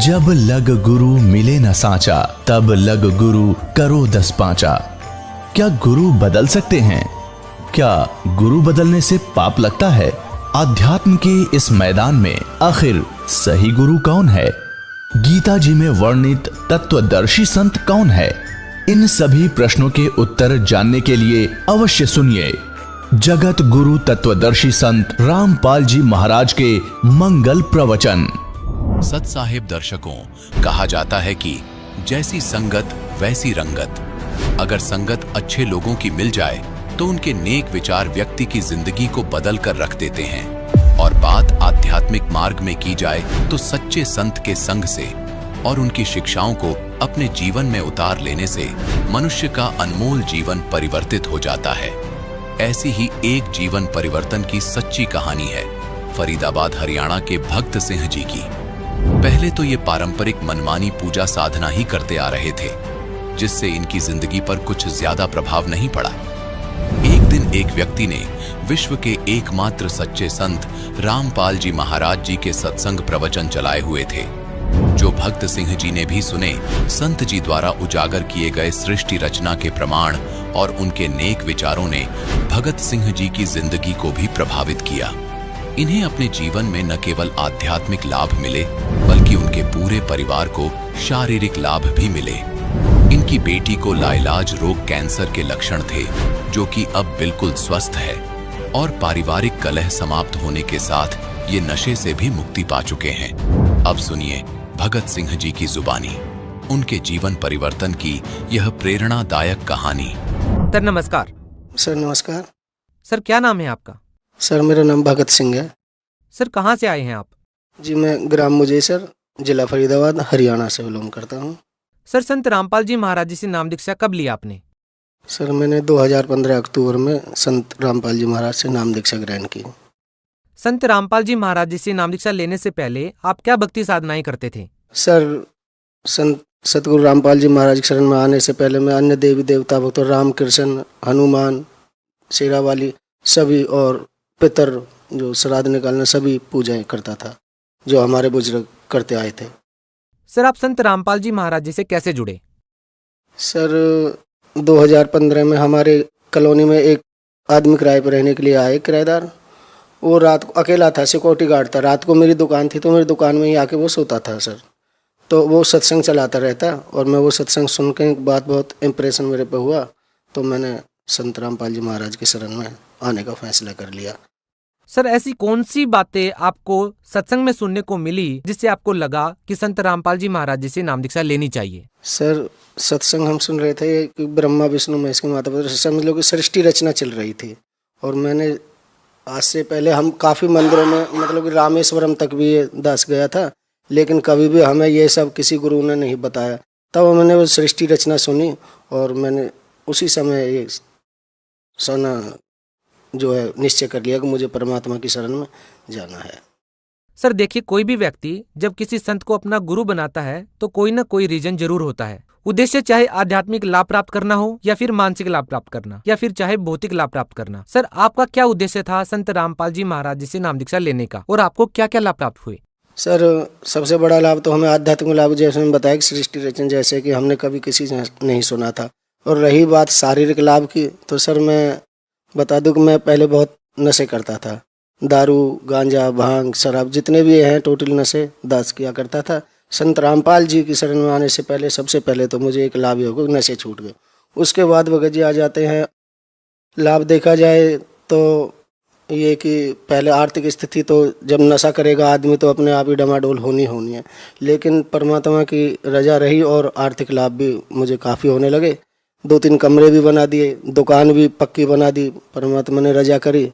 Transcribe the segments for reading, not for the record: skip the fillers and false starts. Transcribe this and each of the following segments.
जब लग गुरु मिले न सांचा, तब लग गुरु करो 10 पांचा। क्या गुरु बदल सकते हैं? क्या गुरु बदलने से पाप लगता है? आध्यात्म के इस मैदान में आखिर सही गुरु कौन है? गीता जी में वर्णित तत्वदर्शी संत कौन है? इन सभी प्रश्नों के उत्तर जानने के लिए अवश्य सुनिए जगत गुरु तत्वदर्शी संत रामपाल जी महाराज के मंगल प्रवचन। सत साहिब दर्शकों, कहा जाता है कि जैसी संगत वैसी रंगत। अगर संगत अच्छे लोगों की मिल जाए तो उनके नेक विचार व्यक्ति की जिंदगी को बदल कर रख देते हैं। और बात आध्यात्मिक मार्ग में की जाए तो सच्चे संत के संग से और उनकी शिक्षाओं को अपने जीवन में उतार लेने से मनुष्य का अनमोल जीवन परिवर्तित हो जाता है। ऐसी ही एक जीवन परिवर्तन की सच्ची कहानी है फरीदाबाद हरियाणा के भगत सिंह जी की। पहले तो ये पारंपरिक मनमानी पूजा साधना ही करते आ रहे थे, जिससे इनकी जिंदगी पर कुछ ज्यादा प्रभाव नहीं पड़ा। एक दिन एक व्यक्ति ने विश्व के एकमात्र सच्चे संत रामपाल जी महाराज जी के सत्संग प्रवचन चलाए हुए थे, जो भगत सिंह जी ने भी सुने। संत जी द्वारा उजागर किए गए सृष्टि रचना के प्रमाण और उनके नेक विचारों ने भगत सिंह जी की जिंदगी को भी प्रभावित किया। इन्हें अपने जीवन में न केवल आध्यात्मिक लाभ मिले, बल्कि उनके पूरे परिवार को शारीरिक लाभ भी मिले। इनकी बेटी को लाइलाज रोग कैंसर के लक्षण थे, जो कि अब बिल्कुल स्वस्थ है, और पारिवारिक कलह समाप्त होने के साथ ये नशे से भी मुक्ति पा चुके हैं। अब सुनिए भगत सिंह जी की जुबानी उनके जीवन परिवर्तन की यह प्रेरणादायक कहानी। सर नमस्कार। सर नमस्कार। सर क्या नाम है आपका? सर मेरा नाम भगत सिंह है। सर कहाँ से आए हैं आप? जी मैं ग्राम मुजेसर, जिला फरीदाबाद, हरियाणा से बिलोंग करता हूँ। सर संत रामपाल जी महाराज जी से नाम दीक्षा कब लिया आपने? सर मैंने 2015 अक्टूबर में संत रामपाल जी महाराज से नाम दीक्षा ग्रहण की। संत रामपाल जी महाराज जी से नाम दीक्षा लेने से पहले आप क्या भक्ति साधनाएं करते थे? सर संत सतगुरु रामपाल जी महाराज की शरण में आने से पहले मैं अन्य देवी देवता भक्तों राम, कृष्ण, हनुमान, शेरावाली सभी और पितर जो श्राद्ध निकालने सभी पूजाएं करता था, जो हमारे बुजुर्ग करते आए थे। सर आप संत रामपाल जी महाराज जी से कैसे जुड़े? सर 2015 में हमारे कॉलोनी में एक आदमी किराए पर रहने के लिए आए, किराएदार। वो रात को अकेला था, सिक्योरिटी गार्ड था। रात को मेरी दुकान थी तो मेरी दुकान में ही आके वो सोता था सर। तो वो सत्संग चलाता रहता और मैं वो सत्संग सुन के एक बात बहुत इम्प्रेशन मेरे पे हुआ, तो मैंने संत रामपाल जी महाराज के शरण में आने का फैसला कर लिया। सर ऐसी कौन सी बातें आपको सत्संग में सुनने को मिली जिससे आपको लगा कि संत रामपाल जी महाराज जी से नाम दीक्षा लेनी चाहिए? सर सत्संग हम सुन रहे थे कि ब्रह्मा विष्णु महेश के माता पिता, समझ लो कि सृष्टि रचना चल रही थी। और मैंने आज से पहले हम काफ़ी मंदिरों में, मतलब कि रामेश्वरम तक भी ये दास गया था, लेकिन कभी भी हमें ये सब किसी गुरु ने नहीं बताया। तब मैंने वो सृष्टि रचना सुनी और मैंने उसी समय ये सुना जो है निश्चय कर लिया कि मुझे परमात्मा की शरण में जाना है। सर देखिए, कोई भी व्यक्ति जब किसी संत को अपना गुरु बनाता है तो कोई ना कोई रीजन जरूर होता है। उद्देश्य चाहे आध्यात्मिक लाभ प्राप्त करना हो या फिर मानसिक लाभ प्राप्त करना या फिर चाहे भौतिक लाभ प्राप्त करना। सर आपका क्या उद्देश्य था संत रामपाल जी महाराज जी से नाम दीक्षा लेने का, और आपको क्या क्या लाभ प्राप्त हुए? सर सबसे बड़ा लाभ तो हमें आध्यात्मिक लाभ, जैसे मैंने बताया कि सृष्टि रचना जैसे कि हमने कभी किसी से नहीं सुना था। और रही बात शारीरिक लाभ की, तो सर मैं बता दूं कि मैं पहले बहुत नशे करता था। दारू, गांजा, भांग, शराब जितने भी हैं टोटल नशे दास किया करता था। संत रामपाल जी की शरण में आने से पहले सबसे पहले तो मुझे एक लाभ ही होगा, नशे छूट गए। उसके बाद भगत जी आ जाते हैं। लाभ देखा जाए तो ये कि पहले आर्थिक स्थिति, तो जब नशा करेगा आदमी तो अपने आप ही डमाडोल होनी है, लेकिन परमात्मा की रजा रही और आर्थिक लाभ भी मुझे काफ़ी होने लगे। 2-3 कमरे भी बना दिए, दुकान भी पक्की बना दी, परमात्मा ने रजा करी।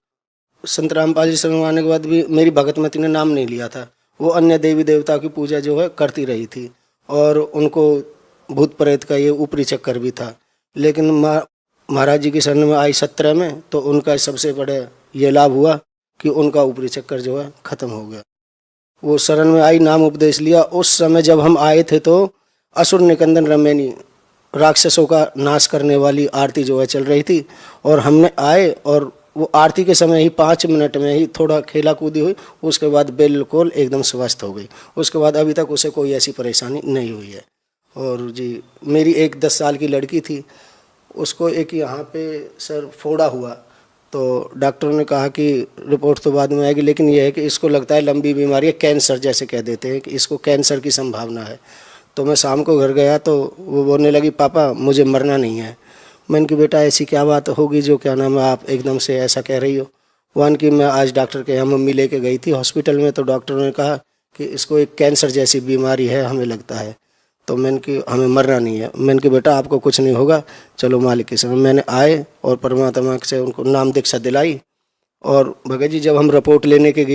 संत रामपाल जी शरण में आने के बाद भी मेरी भगतमती ने नाम नहीं लिया था। वो अन्य देवी देवता की पूजा जो है करती रही थी और उनको भूत प्रेत का ये ऊपरी चक्कर भी था। लेकिन महाराज जी की शरण में आई 17 में, तो उनका सबसे बड़ा ये लाभ हुआ कि उनका ऊपरी चक्कर जो है ख़त्म हो गया। वो शरण में आई, नाम उपदेश लिया। उस समय जब हम आए थे तो असुर निकंदन रमेनी, राक्षसों का नाश करने वाली आरती जो है चल रही थी, और हमने आए और वो आरती के समय ही 5 मिनट में ही थोड़ा खेला कूदी हुई, उसके बाद बिल्कुल एकदम स्वस्थ हो गई। उसके बाद अभी तक उसे कोई ऐसी परेशानी नहीं हुई है। और जी, मेरी एक 10 साल की लड़की थी, उसको एक यहाँ पे सर फोड़ा हुआ, तो डॉक्टरों ने कहा कि रिपोर्ट तो बाद में आएगी, लेकिन यह है कि इसको लगता है लंबी बीमारी है, कैंसर जैसे कह देते हैं कि इसको कैंसर की संभावना है। तो मैं शाम को घर गया तो वो बोलने लगी, पापा मुझे मरना नहीं है। मैंने कि बेटा ऐसी क्या बात होगी जो क्या नाम है आप एकदम से ऐसा कह रही हो। वन की मैं आज डॉक्टर के यहाँ मम्मी लेके गई थी हॉस्पिटल में, तो डॉक्टरों ने कहा कि इसको एक कैंसर जैसी बीमारी है हमें लगता है। तो मैंने कि हमें मरना नहीं है। मैंने कि बेटा आपको कुछ नहीं होगा, चलो मालिक के समय। मैंने आए और परमात्मा से उनको नाम दीक्षा दिलाई। और भगत जी जब हम रिपोर्ट लेने के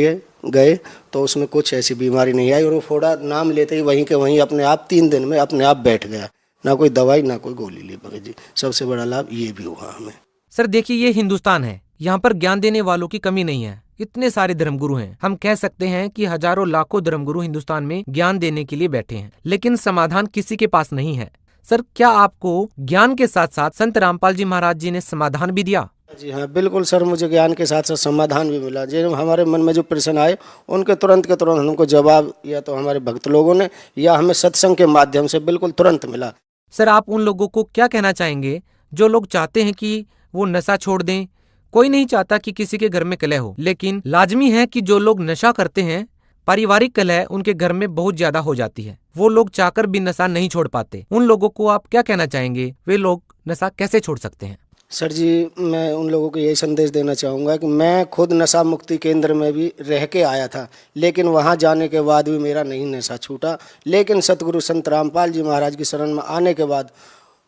गए तो उसमें कुछ ऐसी बीमारी नहीं आई, और वो फोड़ा नाम लेते ही वहीं के वहीं अपने आप 3 दिन में अपने आप बैठ गया। ना कोई दवाई ना कोई गोली ली भगत जी। सबसे बड़ा लाभ ये भी हुआ हमें। सर देखिए, ये हिंदुस्तान है, यहाँ पर ज्ञान देने वालों की कमी नहीं है। इतने सारे धर्मगुरु हैं, हम कह सकते हैं कि हजारों लाखों धर्मगुरु हिंदुस्तान में ज्ञान देने के लिए बैठे हैं, लेकिन समाधान किसी के पास नहीं है। सर क्या आपको ज्ञान के साथ साथ संत रामपाल जी महाराज जी ने समाधान भी दिया? जी हाँ, बिल्कुल सर, मुझे ज्ञान के साथ साथ समाधान भी मिला। जो हमारे मन में जो प्रश्न आए उनके तुरंत के तुरंत हमको जवाब या तो हमारे भक्त लोगों ने या हमें सत्संग के माध्यम से बिल्कुल तुरंत मिला। सर आप उन लोगों को क्या कहना चाहेंगे जो लोग चाहते हैं कि वो नशा छोड़ दें? कोई नहीं चाहता कि किसी के घर में कलह हो, लेकिन लाजमी है कि जो लोग नशा करते हैं, पारिवारिक कलह उनके घर में बहुत ज्यादा हो जाती है, वो लोग चाहकर भी नशा नहीं छोड़ पाते। उन लोगों को आप क्या कहना चाहेंगे, वे लोग नशा कैसे छोड़ सकते हैं? सर जी, मैं उन लोगों को यही संदेश देना चाहूँगा कि मैं खुद नशा मुक्ति केंद्र में भी रह के आया था, लेकिन वहाँ जाने के बाद भी मेरा नहीं नशा छूटा। लेकिन सतगुरु संत रामपाल जी महाराज की शरण में आने के बाद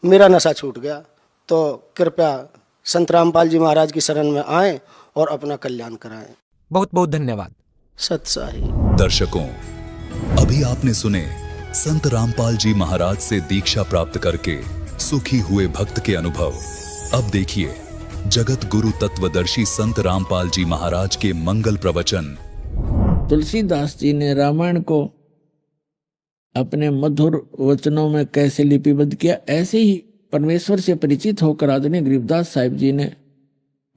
मेरा नशा छूट गया। तो कृपया संत रामपाल जी महाराज की शरण में आएँ और अपना कल्याण कराएं। बहुत बहुत धन्यवाद। सत साही। दर्शकों, अभी आपने सुने संत रामपाल जी महाराज से दीक्षा प्राप्त करके सुखी हुए भक्त के अनुभव। अब देखिए जगत गुरु तत्वदर्शी संत रामपाल जी महाराज के मंगल प्रवचन। तुलसीदास जी ने रामायण को अपने मधुर वचनों में कैसे लिपिबद्ध किया, ऐसे ही परमेश्वर से परिचित होकर आदरणीय गरीबदास साहिब जी ने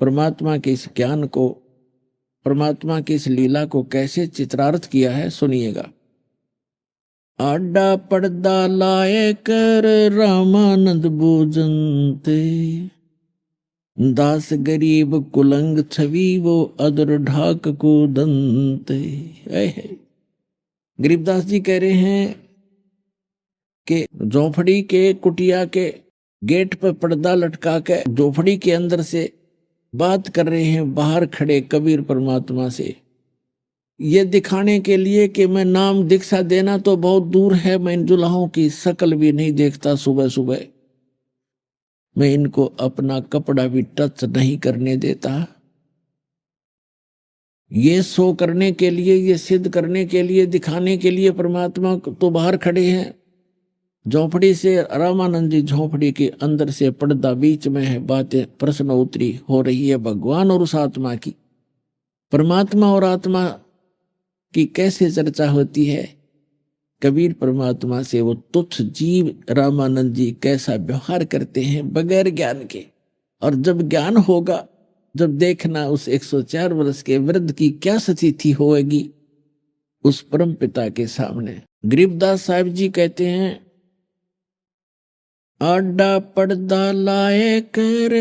परमात्मा के इस ज्ञान को, परमात्मा की इस लीला को कैसे चित्रार्थ किया है, सुनिएगा। आडा पर्दा लाए कर रामानंद भोजनते, दास गरीब कुलंग छवि वो अदर ढाक को दंते। गरीबदास जी कह रहे हैं कि झोपड़ी के कुटिया के गेट पर पर्दा लटका के झोपड़ी के अंदर से बात कर रहे हैं बाहर खड़े कबीर परमात्मा से, ये दिखाने के लिए कि मैं नाम दीक्षा देना तो बहुत दूर है, मैं इन दुल्हों की शक्ल भी नहीं देखता, सुबह सुबह मैं इनको अपना कपड़ा भी टच नहीं करने देता। ये शो करने के लिए, ये सिद्ध करने के लिए, दिखाने के लिए परमात्मा तो बाहर खड़े हैं। झोपड़ी से रामानंद जी झोपड़ी के अंदर से पर्दा बीच में है, बातें प्रश्नोत्तरी हो रही है भगवान और उस आत्मा की। परमात्मा और आत्मा की कैसे चर्चा होती है, कबीर परमात्मा से वो तुच्छ जीव रामानंद जी कैसा व्यवहार करते हैं बगैर ज्ञान के। और जब ज्ञान होगा, जब देखना उस 104 वर्ष के वृद्ध की क्या स्थिति होगी उस परम पिता के सामने। गरीबदास साहिब जी कहते हैं, आडा पर्दा लाए कर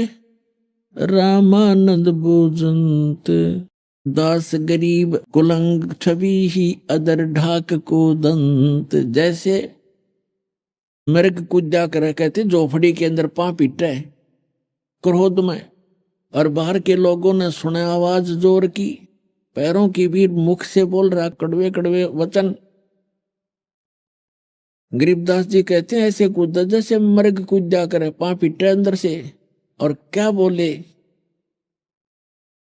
रामानंद भोजनत, दास गरीब कुलंग छवि ही अदर ढाक को दंत। जैसे मृग कूदा कर, कहते झोपड़ी के अंदर पां पीटे क्रोध में, और बाहर के लोगों ने सुने आवाज जोर की, पैरों की भी मुख से बोल रहा कड़वे कड़वे वचन। गरीबदास जी कहते हैं ऐसे कूदा जैसे मृग कूदा करे, पां पीटे अंदर से, और क्या बोले,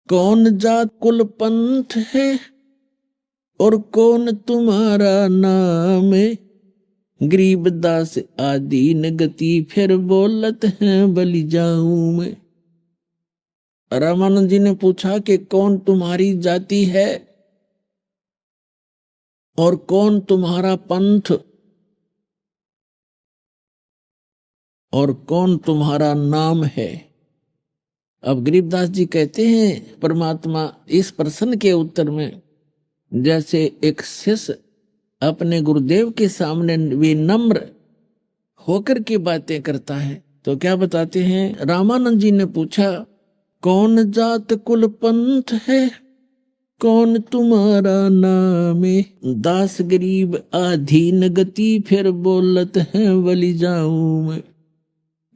कौन जात कुल पंथ है और कौन तुम्हारा नाम है, गरीबदास आदीन गति फिर बोलत हैं बलि जाऊं मैं। रामानंद जी ने पूछा कि कौन तुम्हारी जाति है और कौन तुम्हारा पंथ और कौन तुम्हारा नाम है। अब गरीबदास जी कहते हैं परमात्मा इस प्रश्न के उत्तर में जैसे एक शिष्य अपने गुरुदेव के सामने विनम्र होकर की बातें करता है, तो क्या बताते हैं, रामानंद जी ने पूछा कौन जात कुल पंथ है, कौन तुम्हारा नाम है, दास गरीब आधीन गति, फिर बोलत है बलि जाऊं मैं,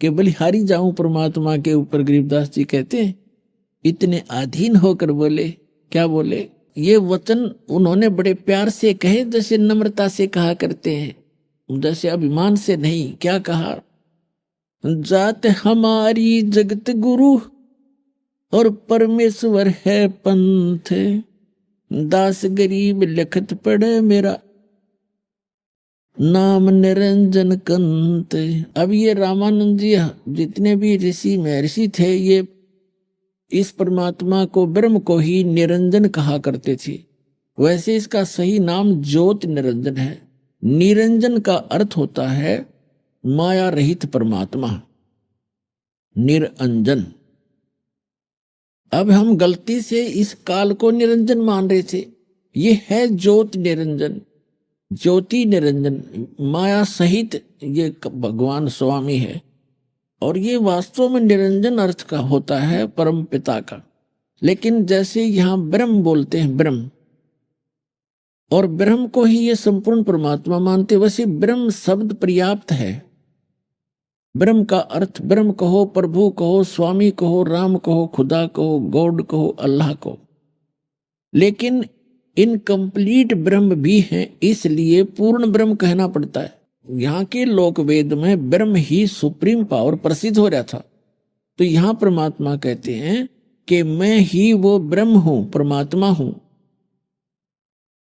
के बलिहारी जाऊं परमात्मा के ऊपर। गरीबदास जी कहते हैं इतने अधीन होकर बोले, क्या बोले, ये वचन उन्होंने बड़े प्यार से कहे, जैसे नम्रता से कहा करते हैं, जैसे अभिमान से नहीं। क्या कहा, जात हमारी जगत गुरु और परमेश्वर है पंथ, दास गरीब लिखत पढ़े मेरा नाम निरंजन कंत। अब ये रामानंद जी जितने भी ऋषि महर्षि थे, ये इस परमात्मा को ब्रह्म को ही निरंजन कहा करते थे। वैसे इसका सही नाम ज्योत निरंजन है। निरंजन का अर्थ होता है माया रहित परमात्मा, निरंजन। अब हम गलती से इस काल को निरंजन मान रहे थे, ये है ज्योत निरंजन, ज्योति निरंजन, माया सहित ये भगवान स्वामी है। और ये वास्तव में निरंजन अर्थ का होता है परम पिता का। लेकिन जैसे यहां ब्रह्म बोलते हैं, ब्रह्म, और ब्रह्म को ही ये संपूर्ण परमात्मा मानते, वैसे ब्रह्म शब्द पर्याप्त है। ब्रह्म का अर्थ ब्रह्म कहो, प्रभु कहो, स्वामी कहो, राम कहो, खुदा कहो, गॉड कहो, अल्लाह कहो। लेकिन इनकम्प्लीट ब्रह्म भी है, इसलिए पूर्ण ब्रह्म कहना पड़ता है। यहाँ के लोक वेद में ब्रह्म ही सुप्रीम पावर प्रसिद्ध हो रहा था, तो यहाँ परमात्मा कहते हैं कि मैं ही वो ब्रह्म हूं, परमात्मा हूं।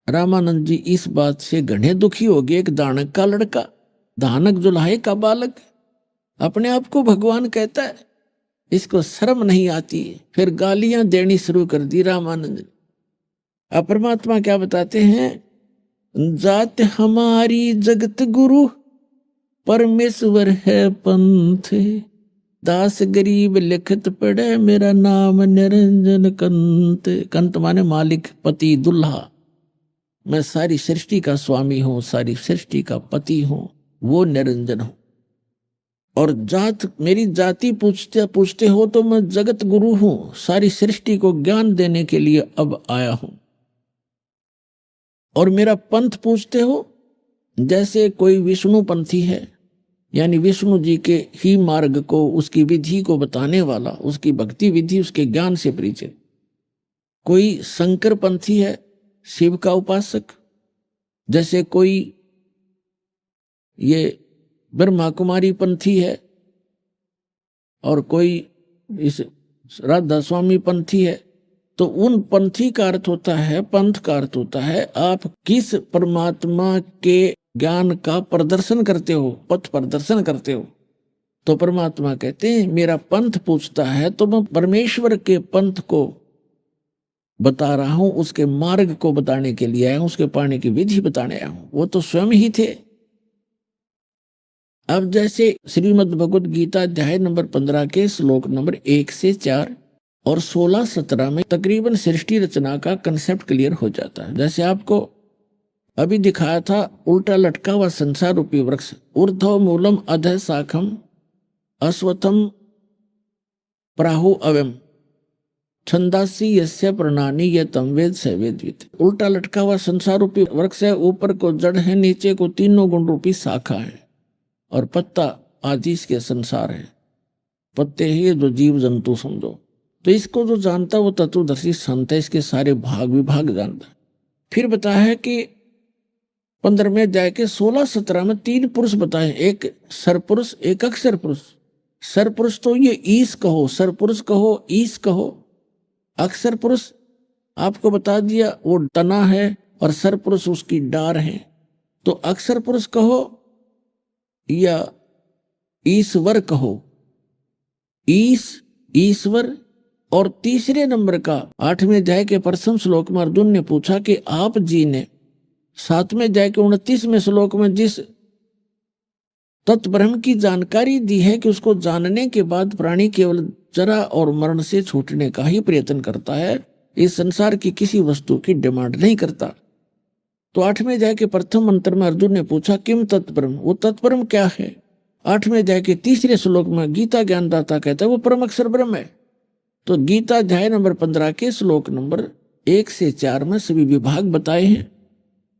रामानंद जी इस बात से घने दुखी हो गए। एक दानक का लड़का, दानक जुलाहे का बालक अपने आप को भगवान कहता है, इसको शर्म नहीं आती, फिर गालियां देनी शुरू कर दी रामानंद जी। अब परमात्मा क्या बताते हैं, जात हमारी जगत गुरु परमेश्वर है पंथ, दास गरीब लिखत पढ़े मेरा नाम निरंजन कंत। कंत माने मालिक, पति, दुल्हा। मैं सारी सृष्टि का स्वामी हूं, सारी सृष्टि का पति हूं, वो निरंजन हूं। और जात, मेरी जाति पूछते हो तो मैं जगत गुरु हूं, सारी सृष्टि को ज्ञान देने के लिए अब आया हूं। और मेरा पंथ पूछते हो, जैसे कोई विष्णु पंथी है, यानी विष्णु जी के ही मार्ग को, उसकी विधि को बताने वाला, उसकी भक्ति विधि, उसके ज्ञान से परिचित। कोई शंकर पंथी है, शिव का उपासक। जैसे कोई ये ब्रह्मा कुमारी पंथी है, और कोई इस राधा स्वामी पंथी है। तो उन पंथी का अर्थ होता है, पंथ का अर्थ होता है आप किस परमात्मा के ज्ञान का प्रदर्शन करते हो, पथ प्रदर्शन करते हो। तो परमात्मा कहते हैं मेरा पंथ पूछता है तो मैं परमेश्वर के पंथ को बता रहा हूं, उसके मार्ग को बताने के लिए आया हूं, उसके पाने की विधि बताने आया हूं। वो तो स्वयं ही थे। अब जैसे श्रीमद् भगवद गीता अध्याय नंबर 15 के श्लोक नंबर 1 से 4 और 16-17 में तकरीबन सृष्टि रचना का कंसेप्ट क्लियर हो जाता है। जैसे आपको अभी दिखाया था, उल्टा लटका हुआ संसार रूपी वृक्ष, ऊर्ध्व मूलम अधः शाखम अश्वत्थम प्राहु अवम छंदासी यस्य प्रणानी ये तम वेद स वेदवित। उल्टा लटका हुआ संसार रूपी वृक्ष है, ऊपर को जड़ है, नीचे को तीनों गुण रूपी शाखा है, और पत्ता आदि इसके संसार है। पत्ते ही जो जीव जंतु समझो। तो इसको जो जानता वो तत्वदर्शी संत है, इसके सारे भाग विभाग जानता है। फिर बताया है कि 15वें अध्याय के 16-17 में 3 पुरुष बताए, एक सरपुरुष, एक अक्षर पुरुष। सरपुरुष तो ये ईश कहो, सरपुरुष कहो, ईश कहो। अक्षर पुरुष आपको बता दिया वो तना है, और सरपुरुष उसकी डार है। तो अक्षर पुरुष कहो या ईश्वर कहो, ईश, ईश्वर। और तीसरे नंबर का 8वें अध्याय के प्रथम श्लोक में अर्जुन ने पूछा कि आप जी ने 7वें अध्याय के 29वें श्लोक में जिस तत्ब्रह्म की जानकारी दी है कि उसको जानने के बाद प्राणी केवल जरा और मरण से छूटने का ही प्रयत्न करता है, इस संसार की किसी वस्तु की डिमांड नहीं करता। तो 8वें अध्याय के प्रथम मंत्र में अर्जुन ने पूछा किम तत्ब्रह्म, वो तत्ब्रह्म क्या है। 8वें अध्याय के 3 श्लोक में गीता ज्ञानदाता कहता है वो परम अक्षर ब्रह्म है। तो गीता अध्याय नंबर 15 के श्लोक नंबर 1 से 4 में सभी विभाग बताए हैं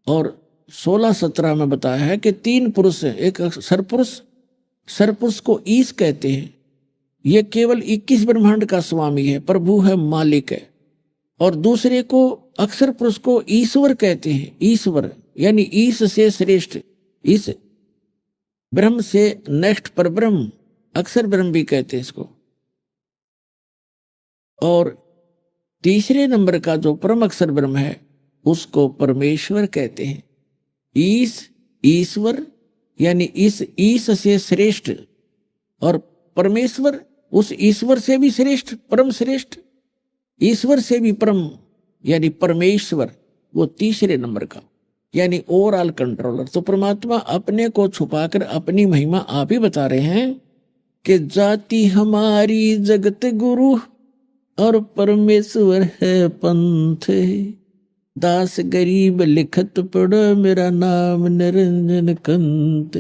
और 16-17 में बताया है कि 3 पुरुष हैं। एक सरपुरुष, सरपुरुष को ईश कहते हैं, ये केवल 21 ब्रह्मांड का स्वामी है, प्रभु है, मालिक है। और दूसरे को अक्षर पुरुष को ईश्वर कहते हैं, ईश्वर यानी ईश से श्रेष्ठ, इस ब्रह्म से नेक्स्ट पर ब्रह्म, अक्षर ब्रह्म भी कहते हैं इसको। और तीसरे नंबर का जो परम अक्षर ब्रह्म है उसको परमेश्वर कहते हैं। ईश, ईश्वर यानी इस ईश से श्रेष्ठ, और परमेश्वर उस ईश्वर से भी श्रेष्ठ, परम श्रेष्ठ, ईश्वर से भी परम यानी परमेश्वर, वो तीसरे नंबर का यानी ओवरऑल कंट्रोलर। तो परमात्मा अपने को छुपाकर अपनी महिमा आप ही बता रहे हैं कि जाति हमारी जगत गुरु और परमेश्वर है पंथ, दास गरीब लिखत पढ़ो मेरा नाम निरंजन कंत।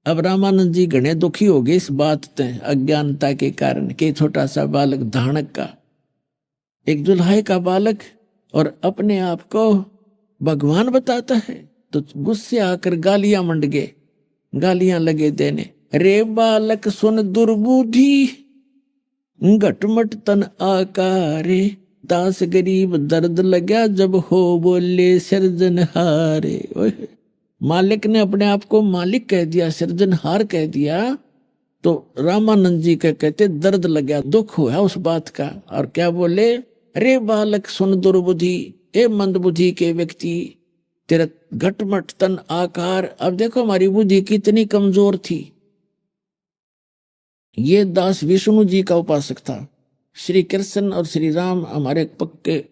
अब रामानंद जी घने दुखी हो गए इस बात से, अज्ञानता के कारण के छोटा सा बालक धानक का, एक जुल्हाई का बालक और अपने आप को भगवान बताता है, तो गुस्से आकर गालियां मंड गए, गालियां लगे देने। रे बालक सुन दुर्बुद्धि घटमट तन आकारे, दास गरीब दर्द लगा जब हो बोले सृजनहारे। मालिक ने अपने आप को मालिक कह दिया, सृजनहार कह दिया, तो रामानंद जी के कहते दर्द लगा, दुख हुआ उस बात का। और क्या बोले, रे बालक सुन दुर्बुद्धि, ए मंदबुद्धि के व्यक्ति, तेरा घटमट तन आकार। अब देखो हमारी बुद्धि कितनी कमजोर थी। ये दास विष्णु जी का उपासक था, श्री कृष्ण और श्री राम हमारे पक्के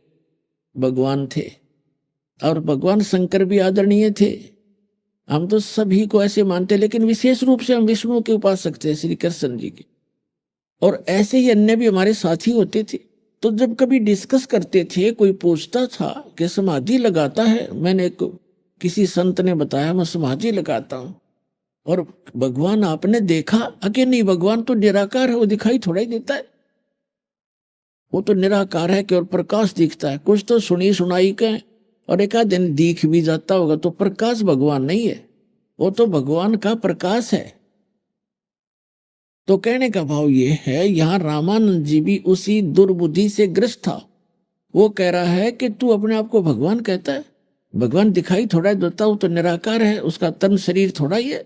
भगवान थे, और भगवान शंकर भी आदरणीय थे। हम तो सभी को ऐसे मानते, लेकिन विशेष रूप से हम विष्णु के उपासक थे, श्री कृष्ण जी के। और ऐसे ही अन्य भी हमारे साथी होते थे। तो जब कभी डिस्कस करते थे, कोई पूछता था कि समाधि लगाता है, मैंने किसी संत ने बताया मैं समाधि लगाता हूं, और भगवान आपने देखा? अके नहीं, भगवान तो निराकार है, वो दिखाई थोड़ा ही देता है, वो तो निराकार है, केवल प्रकाश दिखता है। कुछ तो सुनी सुनाई के और एक आध दिन दिख भी जाता होगा, तो प्रकाश भगवान नहीं है, वो तो भगवान का प्रकाश है। तो कहने का भाव ये है, यहां रामानंद जी भी उसी दुर्बुद्धि से ग्रस्त था। वो कह रहा है कि तू अपने आप को भगवान कहता है, भगवान दिखाई थोड़ा देता, वो तो निराकार है, उसका तन शरीर थोड़ा ही है।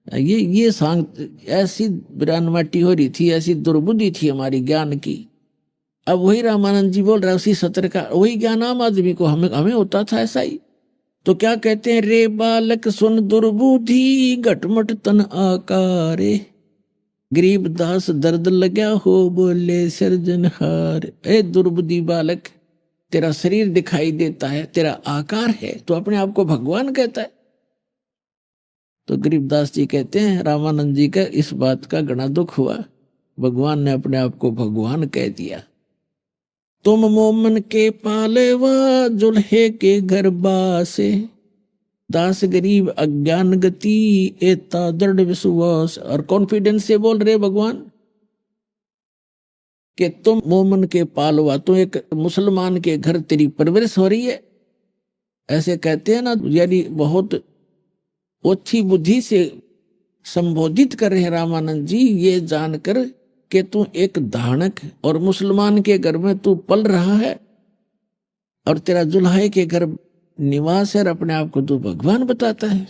ये सांग ऐसी बिरानमाटी हो रही थी, ऐसी दुर्बुद्धि थी हमारी ज्ञान की। अब वही रामानंद जी बोल रहा है उसी सत्र का, वही ज्ञान आम आदमी को हमें होता था ऐसा ही। तो क्या कहते हैं, रे बालक सुन दुर्बुद्धि घटमट तन आकारे, गरीब दास दर्द लगा हो बोले सृजनहार। ए दुर्बुद्धि बालक, तेरा शरीर दिखाई देता है, तेरा आकार है, तो अपने आप को भगवान कहता है। तो गरीबदास जी कहते हैं रामानंद जी का इस बात का घना दुख हुआ, भगवान ने अपने आप को भगवान कह दिया। तुम मोमन के पालेवा जुल्हे के घर बासे, दास गरीब अज्ञान गति एता दृढ़ विश्वास। और कॉन्फिडेंस से बोल रहे भगवान कि तुम मोमन के पालवा, तुम एक मुसलमान के घर तेरी परवरिश हो रही है, ऐसे कहते हैं ना, यानी बहुत ओछी बुद्धि से संबोधित कर रहे हैं रामानंद जी, ये जानकर कि तू एक धानक और मुसलमान के घर में तू पल रहा है, और तेरा जुल्हाई के घर निवास है, और अपने आप को तू भगवान बताता है।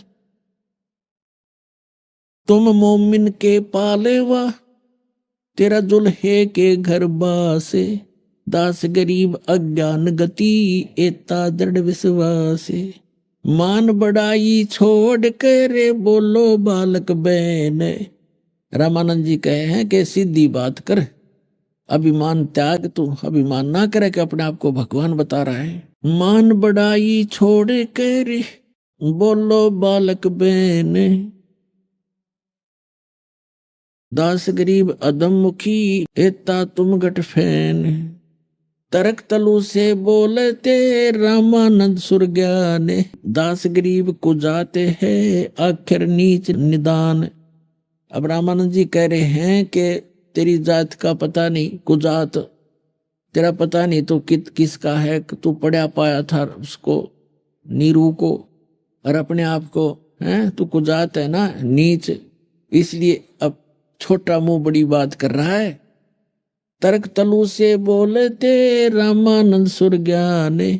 तुम मोमिन के पालेवा, तेरा जुल्हे के घर बासे, दास गरीब अज्ञान गति एता दृढ़ विश्वासे। मान बढ़ाई छोड़ कर बोलो बालक बैन। रामानंद जी कहे हैं कि सीधी बात कर, अभिमान त्याग, तू अभिमान ना करे कि अपने आप को भगवान बता रहा है। मान बढ़ाई छोड़ कर बोलो बालक बैन, दास गरीब अदम मुखी एता तुम गट फैन, तरक तलु से बोलते रामानंद सुरज्ञाने, दास गरीब को जाते हैं आखिर नीच निदान। अब रामानंद जी कह रहे हैं कि तेरी जात का पता नहीं, कुजात तेरा पता नहीं तो किसका है, तू पढ़ा पाया था उसको नीरू को और अपने आप को है, तू कुजात है ना, नीच, इसलिए अब छोटा मुंह बड़ी बात कर रहा है। तर्क तलु से बोलते रामानंद सुरज्ञाने,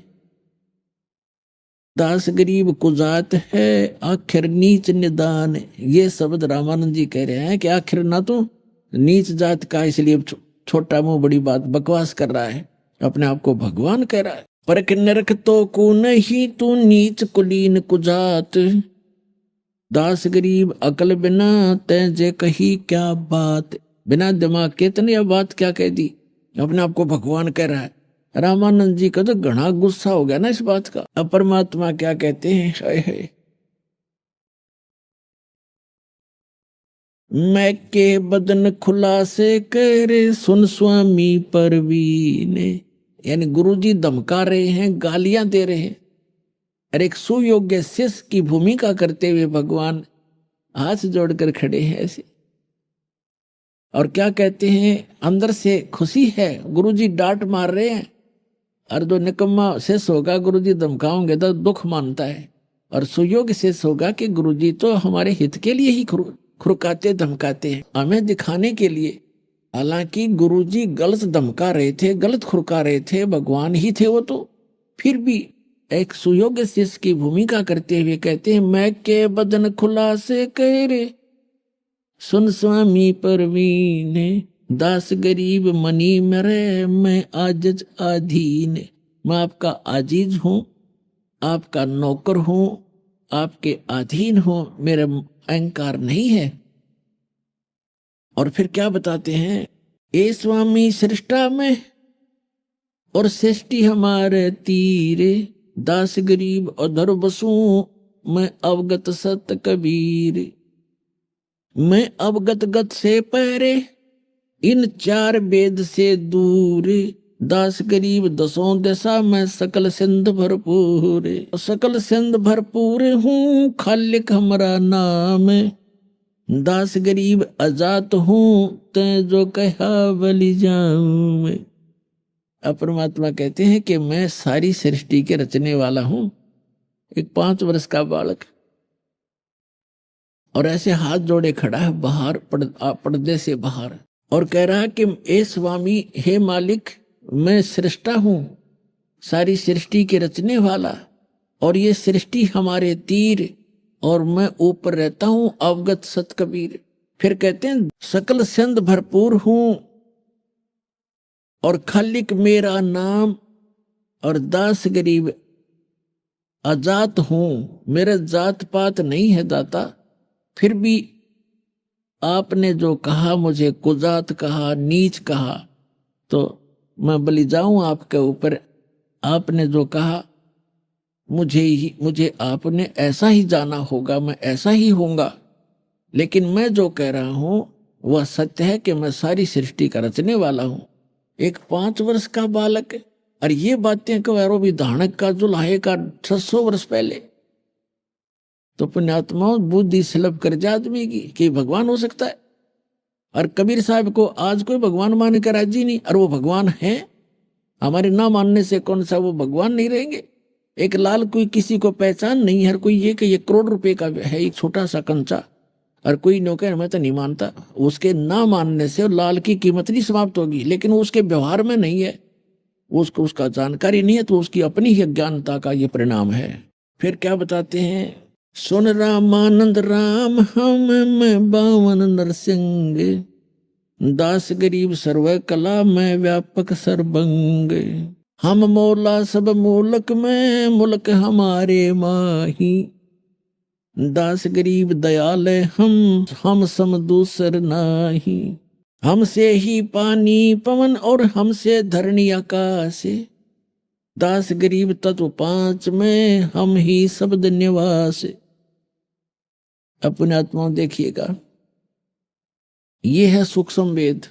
दास गरीब कुजात है आखिर नीच निदान। ये शब्द रामानंद जी कह रहे हैं कि आखिर ना तो नीच जात का, इसलिए छोटा मुंह बड़ी बात बकवास कर रहा है, अपने आप को भगवान कह रहा है। परख नरक तो को नहीं तू नीच कुलीन कुजात, दास गरीब अकल बिना तैजे कही क्या बात। बिना दिमाग के तने यह बात क्या कह दी, अपने आप को भगवान कह रहा है। रामानंद जी का तो घना गुस्सा हो गया ना इस बात का। अब परमात्मा क्या कहते हैं, हाय हाय, मैं के बदन खुलासे करे सुन स्वामी परवीने, यानी गुरुजी धमका रहे हैं, गालियां दे रहे हैं, और एक सुयोग्य शिष्य की भूमिका करते हुए भगवान हाथ जोड़कर खड़े हैं ऐसे। और क्या कहते हैं, अंदर से खुशी है, गुरुजी डांट मार रहे हैं, और जो निकम्मा शिष्य होगा गुरुजी धमकाओगे तो दुख मानता है, और सुयोग्य शिष्य होगा कि गुरुजी तो हमारे हित के लिए ही खुरकाते धमकाते हैं, हमें दिखाने के लिए। हालांकि गुरुजी गलत धमका रहे थे, गलत खुरका रहे थे, भगवान ही थे वो तो, फिर भी एक सुयोग्य शिष्य की भूमिका करते हुए कहते हैं, मैं के बदन खुला से कह रे सुन स्वामी परवीने, दास गरीब मनी मरे मैं आजिज अधीन। मैं आपका आजीज हूँ, आपका नौकर हूँ, आपके अधीन हूँ, मेरा अहंकार नहीं है। और फिर क्या बताते हैं, ए स्वामी सृष्टा में और सृष्टि हमारे तीरे, दास गरीब अधर बसू मैं अवगत सत कबीर। मैं अवगत गत से पहरे इन चार वेद से दूर, दास गरीब दसों दशा में सकल सिंध भरपूर। सकल सिंध भरपूर हूँ खालिक हमारा नाम, दास गरीब अजात हूँ ते जो कहा बलि जाऊं। अब परमात्मा कहते हैं कि मैं सारी सृष्टि के रचने वाला हूँ, एक 5 वर्ष का बालक, और ऐसे हाथ जोड़े खड़ा है बाहर पर्दे से बाहर, और कह रहा है कि ए स्वामी, हे मालिक, मैं सृष्टा हूं, सारी सृष्टि के रचने वाला, और ये सृष्टि हमारे तीर, और मैं ऊपर रहता हूं अवगत सत कबीर। फिर कहते हैं सकल सिंध भरपूर हूं, और खालिक मेरा नाम, और दास गरीब अजात हूं, मेरा जात पात नहीं है दाता। फिर भी आपने जो कहा, मुझे कुजात कहा, नीच कहा, तो मैं बलि जाऊं आपके ऊपर। आपने जो कहा मुझे आपने ऐसा ही जाना होगा, मैं ऐसा ही होऊंगा। लेकिन मैं जो कह रहा हूं वह सत्य है कि मैं सारी सृष्टि का रचने वाला हूं। एक 5 वर्ष का बालक, और ये बातें कहो भी धानक का जो लाहे का 600 वर्ष पहले, तो पुण्यात्मा बुद्धि सुलभ कर जाए आदमी की कि भगवान हो सकता है। और कबीर साहब को आज कोई भगवान मान कर राजी नहीं, और वो भगवान है। हमारे ना मानने से कौन सा वो भगवान नहीं रहेंगे। एक लाल कोई किसी को पहचान नहीं, हर कोई ये कि ये करोड़ रुपए का है एक छोटा सा कंचा, और कोई नौकर मैं तो नहीं मानता। उसके ना मानने से लाल की कीमत नहीं समाप्त होगी, लेकिन वो उसके व्यवहार में नहीं है, उसको उसका जानकारी नहीं है, तो उसकी अपनी ही अज्ञानता का ये परिणाम है। फिर क्या बताते हैं, सुन रामानंद राम हम मैं बावन नरसिंह, दास गरीब सर्व कला में व्यापक सर्वंग। हम मौला सब मूलक में मुल्क हमारे माही, दास गरीब दयाल हम सम दूसर नाही। हमसे ही पानी पवन और हमसे धरणी आकाश, दास गरीब तत्व 5 में हम ही शब्द निवास। अपने आत्माओं देखिएगा, ये है सूक्ष्म वेद।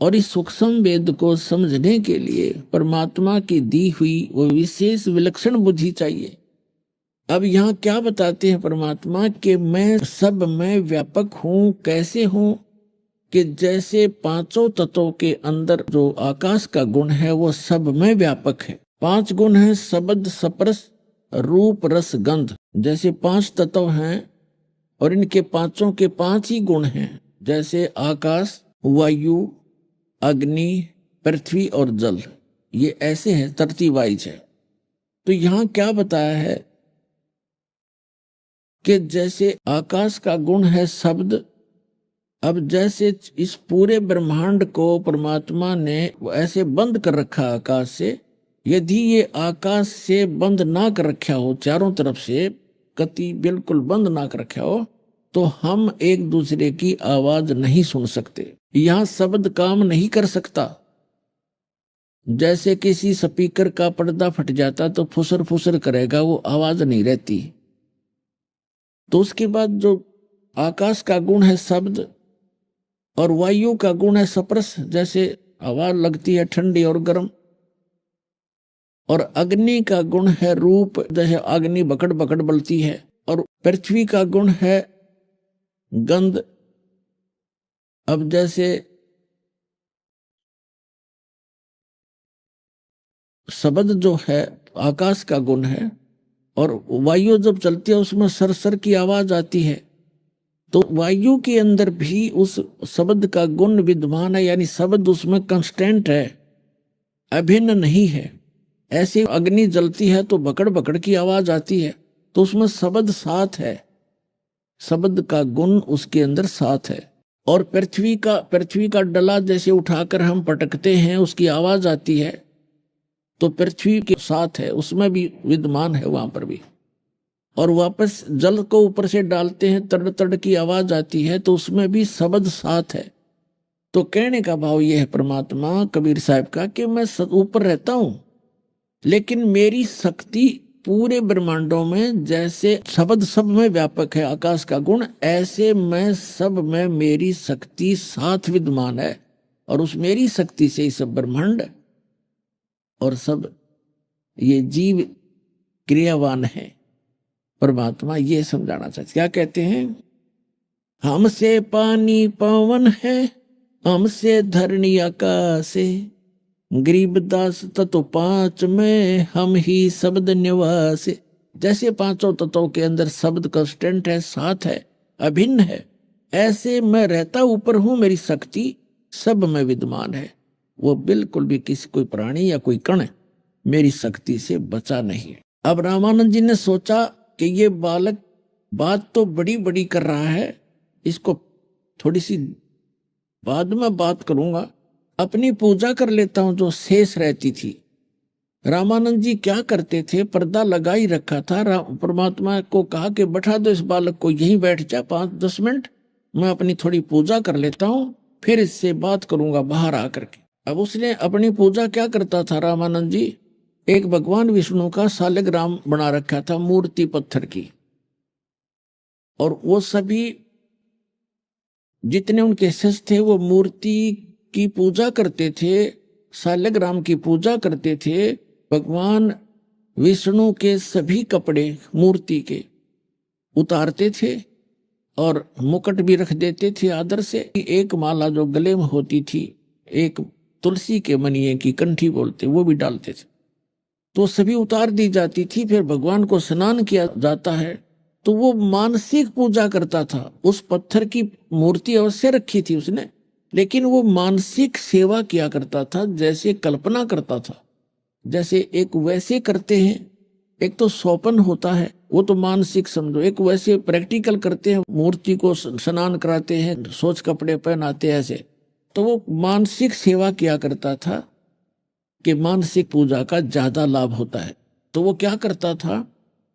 और इस सूक्ष्म वेद को समझने के लिए परमात्मा की दी हुई वो विशेष विलक्षण बुद्धि चाहिए। अब यहाँ क्या बताते हैं परमात्मा कि मैं सब में व्यापक हूं। कैसे हूं? कि जैसे पांचों तत्वों के अंदर जो आकाश का गुण है वो सब में व्यापक है। 5 गुण हैं, शब्द, स्पर्श, रूप, रस, गंध। जैसे 5 तत्व हैं और इनके पांचों के 5 ही गुण हैं, जैसे आकाश, वायु, अग्नि, पृथ्वी और जल। ये ऐसे हैं, तरतीब वाइज है। तो यहाँ क्या बताया है कि जैसे आकाश का गुण है शब्द, अब जैसे इस पूरे ब्रह्मांड को परमात्मा ने ऐसे बंद कर रखा आकाश से, यदि ये आकाश से बंद ना कर रखा हो, चारों तरफ से कति बिल्कुल बंद ना कर रखा हो, तो हम एक दूसरे की आवाज नहीं सुन सकते। यहां शब्द काम नहीं कर सकता। जैसे किसी स्पीकर का पर्दा फट जाता तो फुसर फुसर करेगा, वो आवाज नहीं रहती। तो उसके बाद जो आकाश का गुण है शब्द और वायु का गुण है स्पर्श, जैसे हवा लगती है ठंडी और गर्म, और अग्नि का गुण है रूप, जैसे अग्नि बकड़ बकड़ बलती है, और पृथ्वी का गुण है गंध। अब जैसे शब्द जो है आकाश का गुण है, और वायु जब चलती है उसमें सरसर की आवाज आती है, तो वायु के अंदर भी उस शब्द का गुण विद्यमान है, यानी शब्द उसमें कांस्टेंट है, अभिन्न नहीं है। ऐसे अग्नि जलती है तो बकड़ बकड़ की आवाज आती है, तो उसमें शब्द साथ है, शब्द का गुण उसके अंदर साथ है। और पृथ्वी का डला जैसे उठाकर हम पटकते हैं, उसकी आवाज आती है, तो पृथ्वी के साथ है, उसमें भी विद्यमान है वहां पर भी। और वापस जल को ऊपर से डालते हैं, तड़ तड़ की आवाज आती है, तो उसमें भी शब्द साथ है। तो कहने का भाव यह है परमात्मा कबीर साहब का कि मैं ऊपर रहता हूं, लेकिन मेरी शक्ति पूरे ब्रह्मांडों में, जैसे शब्द सब में व्यापक है आकाश का गुण, ऐसे मैं सब में मेरी शक्ति साथ विद्यमान है, और उस मेरी शक्ति से ही सब ब्रह्मांड और सब ये जीव क्रियावान है। परमात्मा ये समझाना चाहते, क्या कहते हैं? हमसे पानी पवन है, हमसे धरणी आकाश है, गरीबदास तत्व 5 में हम ही शब्द निवास। जैसे पांचों तत्वों के अंदर शब्द कांस्टेंट है, साथ है, अभिन्न है, ऐसे मैं रहता ऊपर हूं, मेरी शक्ति सब में विद्यमान है। वो बिल्कुल भी किसी कोई प्राणी या कोई कण मेरी शक्ति से बचा नहीं है। अब रामानंद जी ने सोचा कि ये बालक बात तो बड़ी बड़ी कर रहा है, इसको थोड़ी सी बाद में बात करूंगा, अपनी पूजा कर लेता हूं जो शेष रहती थी। रामानंद जी क्या करते थे, पर्दा लगा ही रखा था। परमात्मा को कहा कि बैठा दो इस बालक को, यहीं बैठ जा 5-10 मिनट, मैं अपनी थोड़ी पूजा कर लेता हूं, फिर इससे बात करूंगा बाहर आकर के। अब उसने अपनी पूजा क्या करता था रामानंद जी, एक भगवान विष्णु का शालिग्राम बना रखा था, मूर्ति पत्थर की, और वो सभी जितने उनके शिष्य थे वो मूर्ति की पूजा करते थे, शालिग्राम की पूजा करते थे। भगवान विष्णु के सभी कपड़े मूर्ति के उतारते थे और मुकुट भी रख देते थे आदर से। एक माला जो गले में होती थी, एक तुलसी के मनिये की कंठी बोलते, वो भी डालते थे, तो सभी उतार दी जाती थी। फिर भगवान को स्नान किया जाता है, तो वो मानसिक पूजा करता था। उस पत्थर की मूर्ति अवश्य रखी थी उसने, लेकिन वो मानसिक सेवा किया करता था, जैसे कल्पना करता था, जैसे एक वैसे करते हैं। एक तो सौपन होता है, वो तो मानसिक समझो, एक वैसे प्रैक्टिकल करते हैं, मूर्ति को स्नान कराते हैं, सोच कपड़े पहनाते हैं ऐसे। तो वो मानसिक सेवा किया करता था कि मानसिक पूजा का ज्यादा लाभ होता है। तो वो क्या करता था,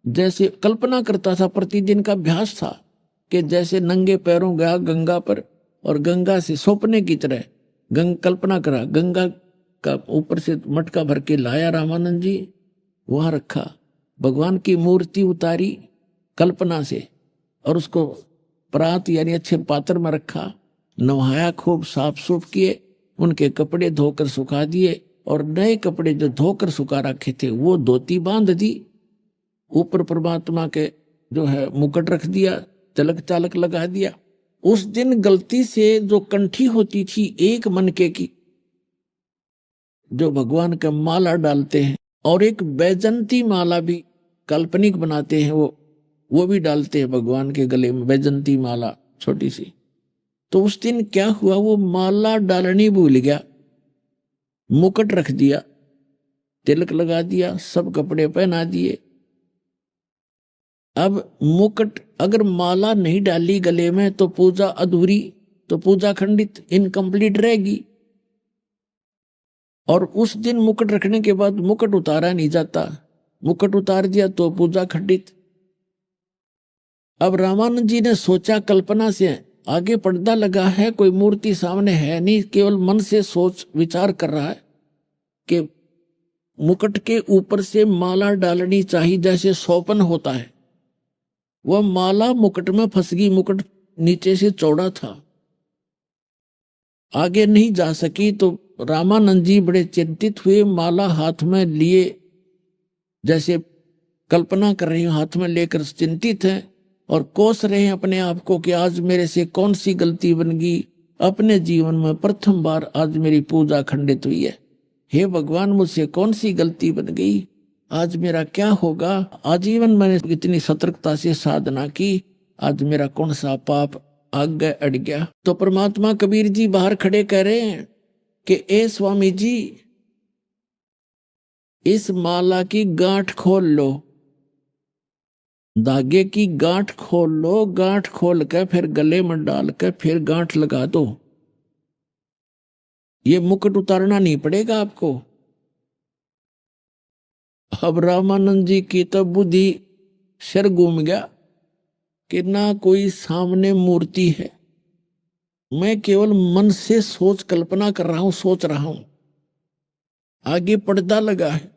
जैसे कल्पना करता था, प्रतिदिन का अभ्यास था कि जैसे नंगे पैरों गया गंगा पर, और गंगा से सोपने की तरह कल्पना करा, गंगा का ऊपर से मटका भर के लाया रामानंद जी, वहां रखा, भगवान की मूर्ति उतारी कल्पना से, और उसको परात यानी अच्छे पात्र में रखा, नहाया, खूब साफ सूफ किए, उनके कपड़े धोकर सुखा दिए और नए कपड़े जो धोकर सुखा रखे थे वो धोती बांध दी, ऊपर परमात्मा के जो है मुकुट रख दिया, तिलक चालक लगा दिया। उस दिन गलती से जो कंठी होती थी एक मनके की, जो भगवान का माला डालते हैं, और एक बैजंती माला भी काल्पनिक बनाते हैं, वो भी डालते हैं भगवान के गले में, बैजंती माला छोटी सी। तो उस दिन क्या हुआ, वो माला डालनी भूल गया, मुकुट रख दिया, तिलक लगा दिया, सब कपड़े पहना दिए। अब मुकुट अगर माला नहीं डाली गले में तो पूजा अधूरी, तो पूजा खंडित, इनकम्प्लीट रहेगी। और उस दिन मुकुट रखने के बाद मुकुट उतारा नहीं जाता, मुकुट उतार दिया तो पूजा खंडित। अब रामानंद जी ने सोचा, कल्पना से आगे पर्दा लगा है, कोई मूर्ति सामने है नहीं, केवल मन से सोच विचार कर रहा है कि मुकुट के ऊपर से माला डालनी चाहिए जैसे सोपन होता है। वह माला मुकुट में फंस गई, मुकुट नीचे से चौड़ा था, आगे नहीं जा सकी। तो रामानंद जी बड़े चिंतित हुए, माला हाथ में लिए, जैसे कल्पना कर रही हूं, हाथ में लेकर चिंतित हैं और कोस रहे हैं अपने आप को कि आज मेरे से कौन सी गलती बन गई, अपने जीवन में प्रथम बार आज मेरी पूजा खंडित हुई है। हे भगवान, मुझसे कौन सी गलती बन गई, आज मेरा क्या होगा। आजीवन मैंने इतनी सतर्कता से साधना की, आज मेरा कौन सा पाप आगे अड़ गया। तो परमात्मा कबीर जी बाहर खड़े कह रहे हैं कि ए स्वामी जी, इस माला की गांठ खोल लो, धागे की गांठ खोल लो, गांठ खोल के फिर गले में डाल के फिर गांठ लगा दो। ये मुकुट उतारना नहीं पड़ेगा आपको। अब रामानंद जी की तो बुद्धि सिर घूम गया कि ना कोई सामने मूर्ति है, मैं केवल मन से सोच कल्पना कर रहा हूं, सोच रहा हूं, आगे पर्दा लगा है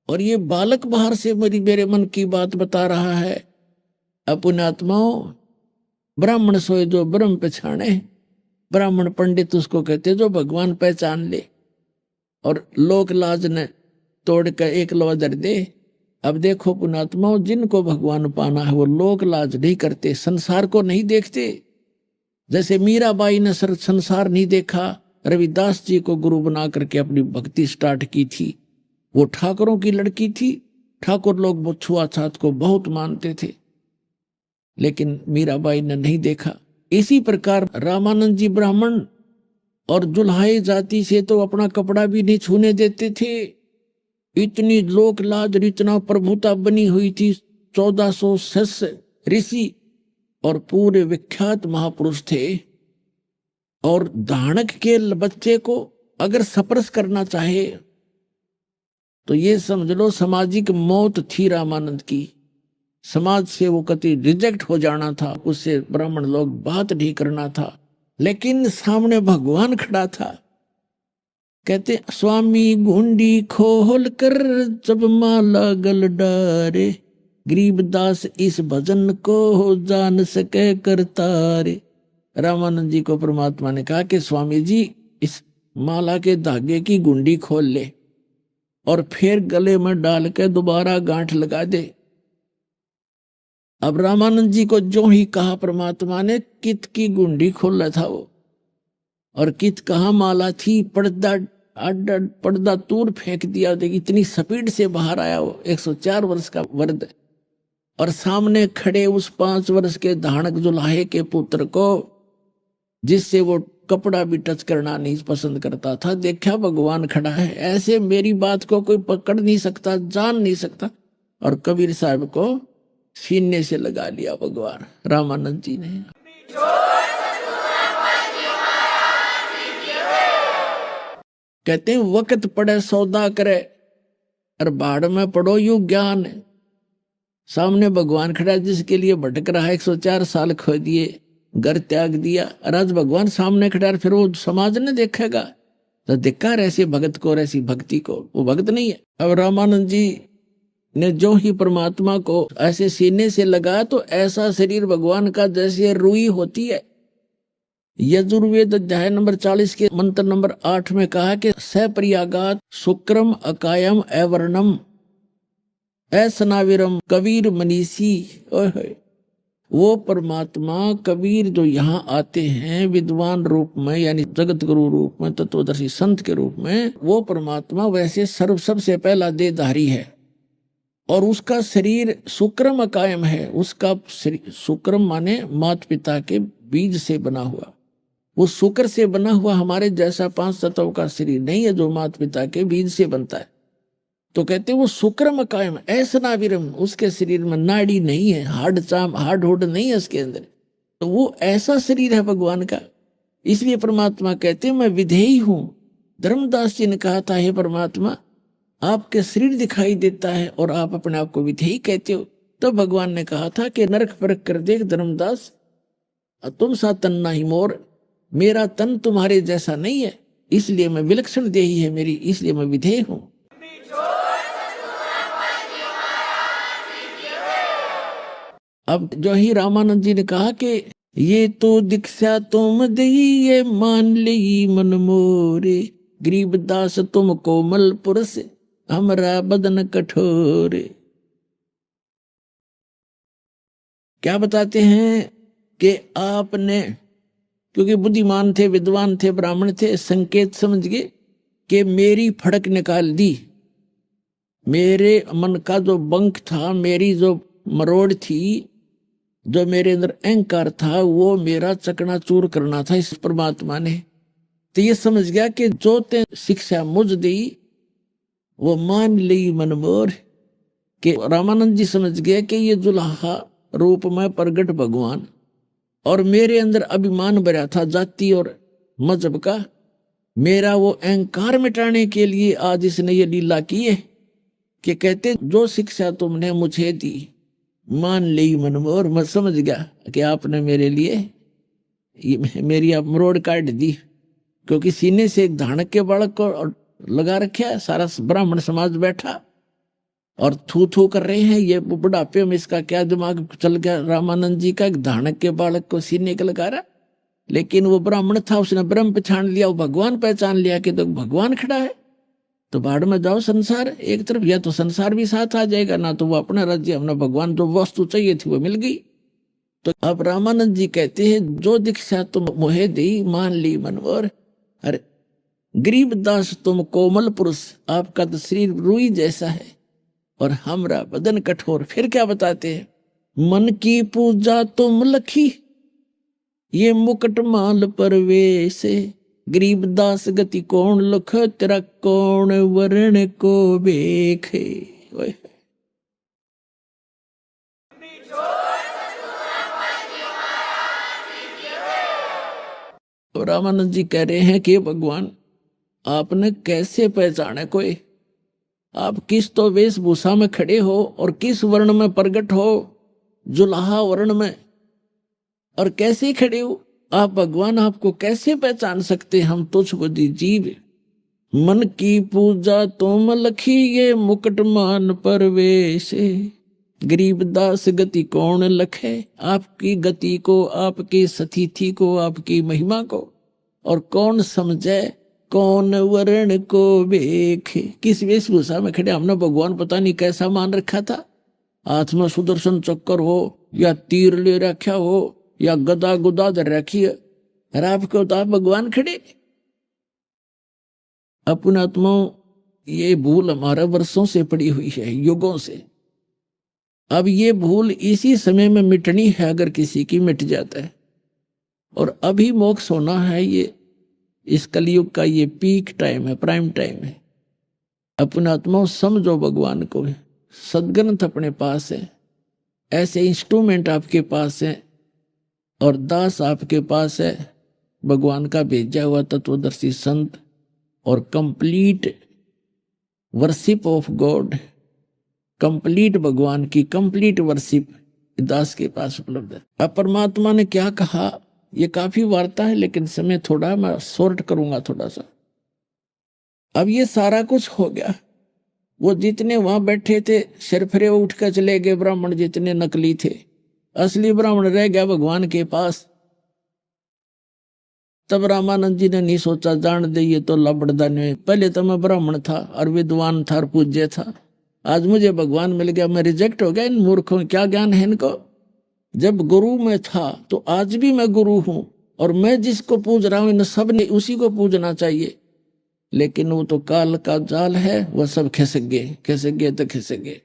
और ये बालक बाहर से मेरे मन की बात बता रहा है। अपने आत्माओं, ब्राह्मण सोए जो ब्रह्म पहचाने, ब्राह्मण पंडित उसको कहते जो भगवान पहचान ले, और लोक लाज ने तोड़ कर एक लवा दर दे। अब देखो पुणात्माओं, जिनको भगवान पाना है वो लोक लाज नहीं करते, संसार को नहीं देखते। जैसे मीराबाई ने संसार नहीं देखा, रविदास जी को गुरु बना करके अपनी भक्ति स्टार्ट की थी। वो ठाकुरों की लड़की थी, ठाकुर लोग छुआछात को बहुत मानते थे, लेकिन मीराबाई ने नहीं देखा। इसी प्रकार रामानंद जी ब्राह्मण और जुल्हाई जाति से तो अपना कपड़ा भी नहीं छूने देते थे। इतनी लोक लाज, इतना प्रभुता बनी हुई थी। 1400 शिष्य ऋषि और पूरे विख्यात महापुरुष थे, और धानक के बच्चे को अगर स्पर्श करना चाहे तो ये समझ लो सामाजिक मौत थी रामानंद की। समाज से वो कति रिजेक्ट हो जाना था, उससे ब्राह्मण लोग बात नहीं करना था। लेकिन सामने भगवान खड़ा था। कहते स्वामी गुंडी खोल कर जब माला गल डारे, गरीबदास इस भजन को जान सके करतारे। रामानंद जी को परमात्मा ने कहा कि स्वामी जी इस माला के धागे की गुंडी खोल ले और फिर गले में डाल के दोबारा गांठ लगा दे। अब रामानंद जी को जो ही कहा परमात्मा ने, कित की गुंडी खोला था वो, और कित कहाँ माला थी, पर्दा दूर फेंक दिया। इतनी स्पीड से बाहर आया वो 104 वर्ष का वर्द, और सामने खड़े उस 5 वर्ष के धानक जुल्हाए के पुत्र को, जिससे वो कपड़ा भी टच करना नहीं पसंद करता था, देखा भगवान खड़ा है, ऐसे मेरी बात को कोई पकड़ नहीं सकता, जान नहीं सकता। और कबीर साहब को सीने से लगा लिया भगवान रामानंद जी ने। कहते हैं वक्त पड़े सौदा करे और बाढ़ में पड़ो यू ज्ञान। सामने भगवान खड़ा जिसके लिए भटक रहा है, 104 साल खो दिए, घर त्याग दिया, और आज भगवान सामने खड़ा, फिर वो समाज ने देखेगा तो धिक्कार ऐसे भगत को और ऐसी भक्ति को, वो भगत नहीं है। अब रामानंद जी ने जो ही परमात्मा को ऐसे सीने से लगा तो ऐसा शरीर भगवान का जैसे रुई होती है, यजुर्वेद अध्याय नंबर 40 के मंत्र नंबर 8 में कहा कि सप्रियागात शुक्रम अकायम एवर्णम ऐसनाविरम कबीर मनीषी। वो परमात्मा कबीर जो यहाँ आते हैं विद्वान रूप में, यानी जगत गुरु रूप में, तत्वदर्शी संत के रूप में, वो परमात्मा वैसे सबसे पहला देहधारी है और उसका शरीर शुक्रम अकायम है। उसका शुक्रम माने माता पिता के बीज से बना हुआ, वो शुक्र से बना हुआ हमारे जैसा 5 तत्वों का शरीर नहीं है जो माता पिता के बीज से बनता है। तो कहते हैं वो शुक्रम कायम ऐसा नाविरम, उसके शरीर में नाड़ी नहीं है, हार्ड होड नहीं है उसके अंदर, तो वो ऐसा शरीर है भगवान का। इसलिए परमात्मा कहते हैं मैं विधेयी हूं। धर्मदास जी ने कहा था हे परमात्मा आपके शरीर दिखाई देता है और आप अपने आप को विधेयी कहते हो। तो भगवान ने कहा था कि नरक परख कर देख धर्मदास, तुम सा तन नहीं मोर, मेरा तन तुम्हारे जैसा नहीं है, इसलिए मैं विलक्षण देही है मेरी, इसलिए मैं विधेय हूं। अब जो ही रामानंद जी ने कहा कि ये तो दीक्षा तुम दई ये मान ली मन मोरे, गरीबदास तुम कोमल पुरुष हमरा बदन कठोर। क्या बताते हैं कि आपने, क्योंकि बुद्धिमान थे, विद्वान थे, ब्राह्मण थे, संकेत समझ गए कि मेरी फड़क निकाल दी, मेरे मन का जो बंक था, मेरी जो मरोड़ थी, जो मेरे अंदर अहंकार था, वो मेरा चकनाचूर करना था इस परमात्मा ने। तो ये समझ गया कि जो ते शिक्षा मुझ दी वो मान ली मन मोर। कि रामानंद जी समझ गए कि ये दुल्हा रूप में प्रगट भगवान, और मेरे अंदर अभिमान भरा था जाति और मजहब का, मेरा वो अहंकार मिटाने के लिए आज इसने ये लीला की है कि कहते जो शिक्षा तुमने मुझे दी मान ली मन मोर। मैं समझ गया कि आपने मेरे लिए मेरी आप मरोड़ काट दी, क्योंकि सीने से एक धानक के बालक को लगा रखा है, सारा ब्राह्मण समाज बैठा और थू थू कर रहे हैं, ये बुढ़ापे में इसका क्या दिमाग चल गया रामानंद जी का, एक धानक के बालक को सीने का लगा रहा। लेकिन वो ब्राह्मण था, उसने ब्रह्म पहचान लिया, वो भगवान पहचान लिया कि तो भगवान खड़ा है। तो बाढ़ में जाओ संसार एक तरफ, या तो संसार भी साथ आ जाएगा, ना तो वो अपना राज्य, अपना भगवान, जो वस्तु चाहिए थी वो मिल गई। तो अब रामानंद जी कहते हैं जो दीक्षा तुम मोहे दी मान ली मनोर। अरे गरीबदास तुम कोमल पुरुष, आपका तो शरीर रुई जैसा है और हमरा बदन कठोर। फिर क्या बताते हैं, मन की पूजा तुम लखी ये मुकुट माल परवेश, गरीबदास गति कौन लख तेरा कौन वर्ण को बेखे। तो रामानंद जी कह रहे हैं कि भगवान आपने कैसे पहचाने कोई, आप किस तो वेशभूषा में खड़े हो और किस वर्ण में प्रकट हो, जुलाहा वर्ण में, और कैसे खड़े हो आप भगवान, आपको कैसे पहचान सकते हम तुझ बुद्धि जीव। मन की पूजा तुम लखी ये मुकुट मान परवेश, गरीबदास गति कौन लखे, आपकी गति को, आपकी सतिथि को, आपकी महिमा को, और कौन समझे, कौन वर्ण को देखे। किस वेशभूषा में खड़े, हमने भगवान पता नहीं कैसा मान रखा था, हाथ में सुदर्शन चक्कर हो या तीर ले रखा हो या गदा गुदा धर रखी है, और आपको तो आप भगवान खड़े। अपना आत्माओं ये भूल हमारा वर्षों से पड़ी हुई है, युगों से। अब ये भूल इसी समय में मिटनी है, अगर किसी की मिट जाता है, और अभी मोक्ष होना है। ये इस कलयुग का ये पीक टाइम है, प्राइम टाइम है। अपना आत्माओं समझो भगवान को, सदग्रंथ अपने पास है, ऐसे इंस्ट्रूमेंट आपके पास है, और दास आपके पास है, भगवान का भेजा हुआ तत्वदर्शी संत, और complete worship of God, complete भगवान की कंप्लीट वर्शिप दास के पास उपलब्ध है। अब परमात्मा ने क्या कहा, ये काफी वार्ता है लेकिन समय थोड़ा, मैं शॉर्ट करूंगा थोड़ा सा। अब ये सारा कुछ हो गया, वो जितने वहां बैठे थे सिर फिरे उठ कर चले गए, ब्राह्मण जितने नकली थे, असली ब्राह्मण रह गया भगवान के पास। तब रामानंद जी ने नहीं सोचा जान दे ये तो लबड़दा नहीं, पहले तो मैं ब्राह्मण था और विद्वान था और पूज्य था, आज मुझे भगवान मिल गया, मैं रिजेक्ट हो गया। इन मूर्खों क्या ज्ञान है इनको। जब गुरु में था तो आज भी मैं गुरु हूं और मैं जिसको पूज रहा हूं इन सब ने उसी को पूजना चाहिए। लेकिन वो तो काल का जाल है, वह सब खिसक गए तो खिसक गए।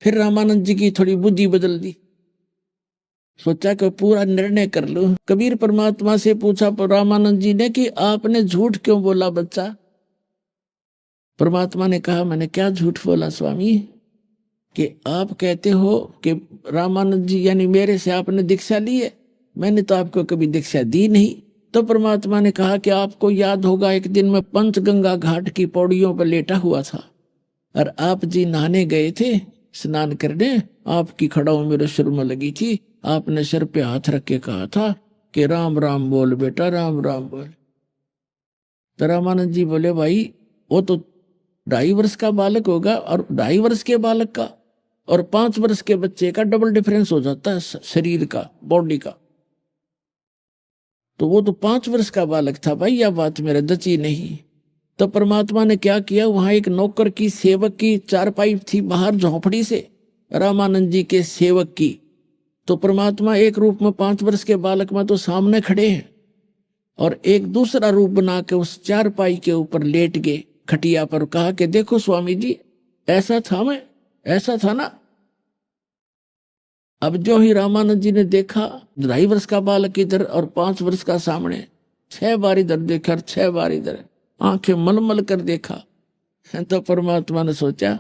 फिर रामानंद जी की थोड़ी बुद्धि बदल दी, सोचा कि पूरा निर्णय कर लूं। कबीर परमात्मा से पूछा रामानंद जी ने कि आपने झूठ क्यों बोला बच्चा। परमात्मा ने कहा मैंने क्या झूठ बोला स्वामी, कि आप कहते हो कि रामानंद जी यानी मेरे से आपने दीक्षा ली है, मैंने तो आपको कभी दीक्षा दी नहीं। तो परमात्मा ने कहा कि आपको याद होगा एक दिन मैं पंचगंगा घाट की पौड़ियों पर लेटा हुआ था और आप जी नहाने गए थे, स्नान करने, आपकी खड़ाऊ मेरे सिर में लगी थी, आपने सिर पे हाथ रख के कहा था कि राम राम बोल बेटा, राम राम बोल। तो रामानंद जी बोले भाई वो तो 2.5 वर्ष का बालक होगा और 2.5 वर्ष के बालक का और 5 वर्ष के बच्चे का डबल डिफरेंस हो जाता है शरीर का, बॉडी का। तो वो तो 5 वर्ष का बालक था भाई, यह बात मेरे दची नहीं। तो परमात्मा ने क्या किया, वहां एक नौकर की सेवक की चारपाई थी बाहर झोंपड़ी से, रामानंद जी के सेवक की। तो परमात्मा एक रूप में 5 वर्ष के बालक में तो सामने खड़े हैं और एक दूसरा रूप बना के उस चारपाई के ऊपर लेट गए खटिया पर, कहा कि देखो स्वामी जी ऐसा था, मैं ऐसा था ना। अब जो ही रामानंद जी ने देखा 2.5 वर्ष का बालक इधर और 5 वर्ष का सामने, 6 बार इधर देखा और 6 बार इधर, आंखें मलमल कर देखा। तो परमात्मा ने सोचा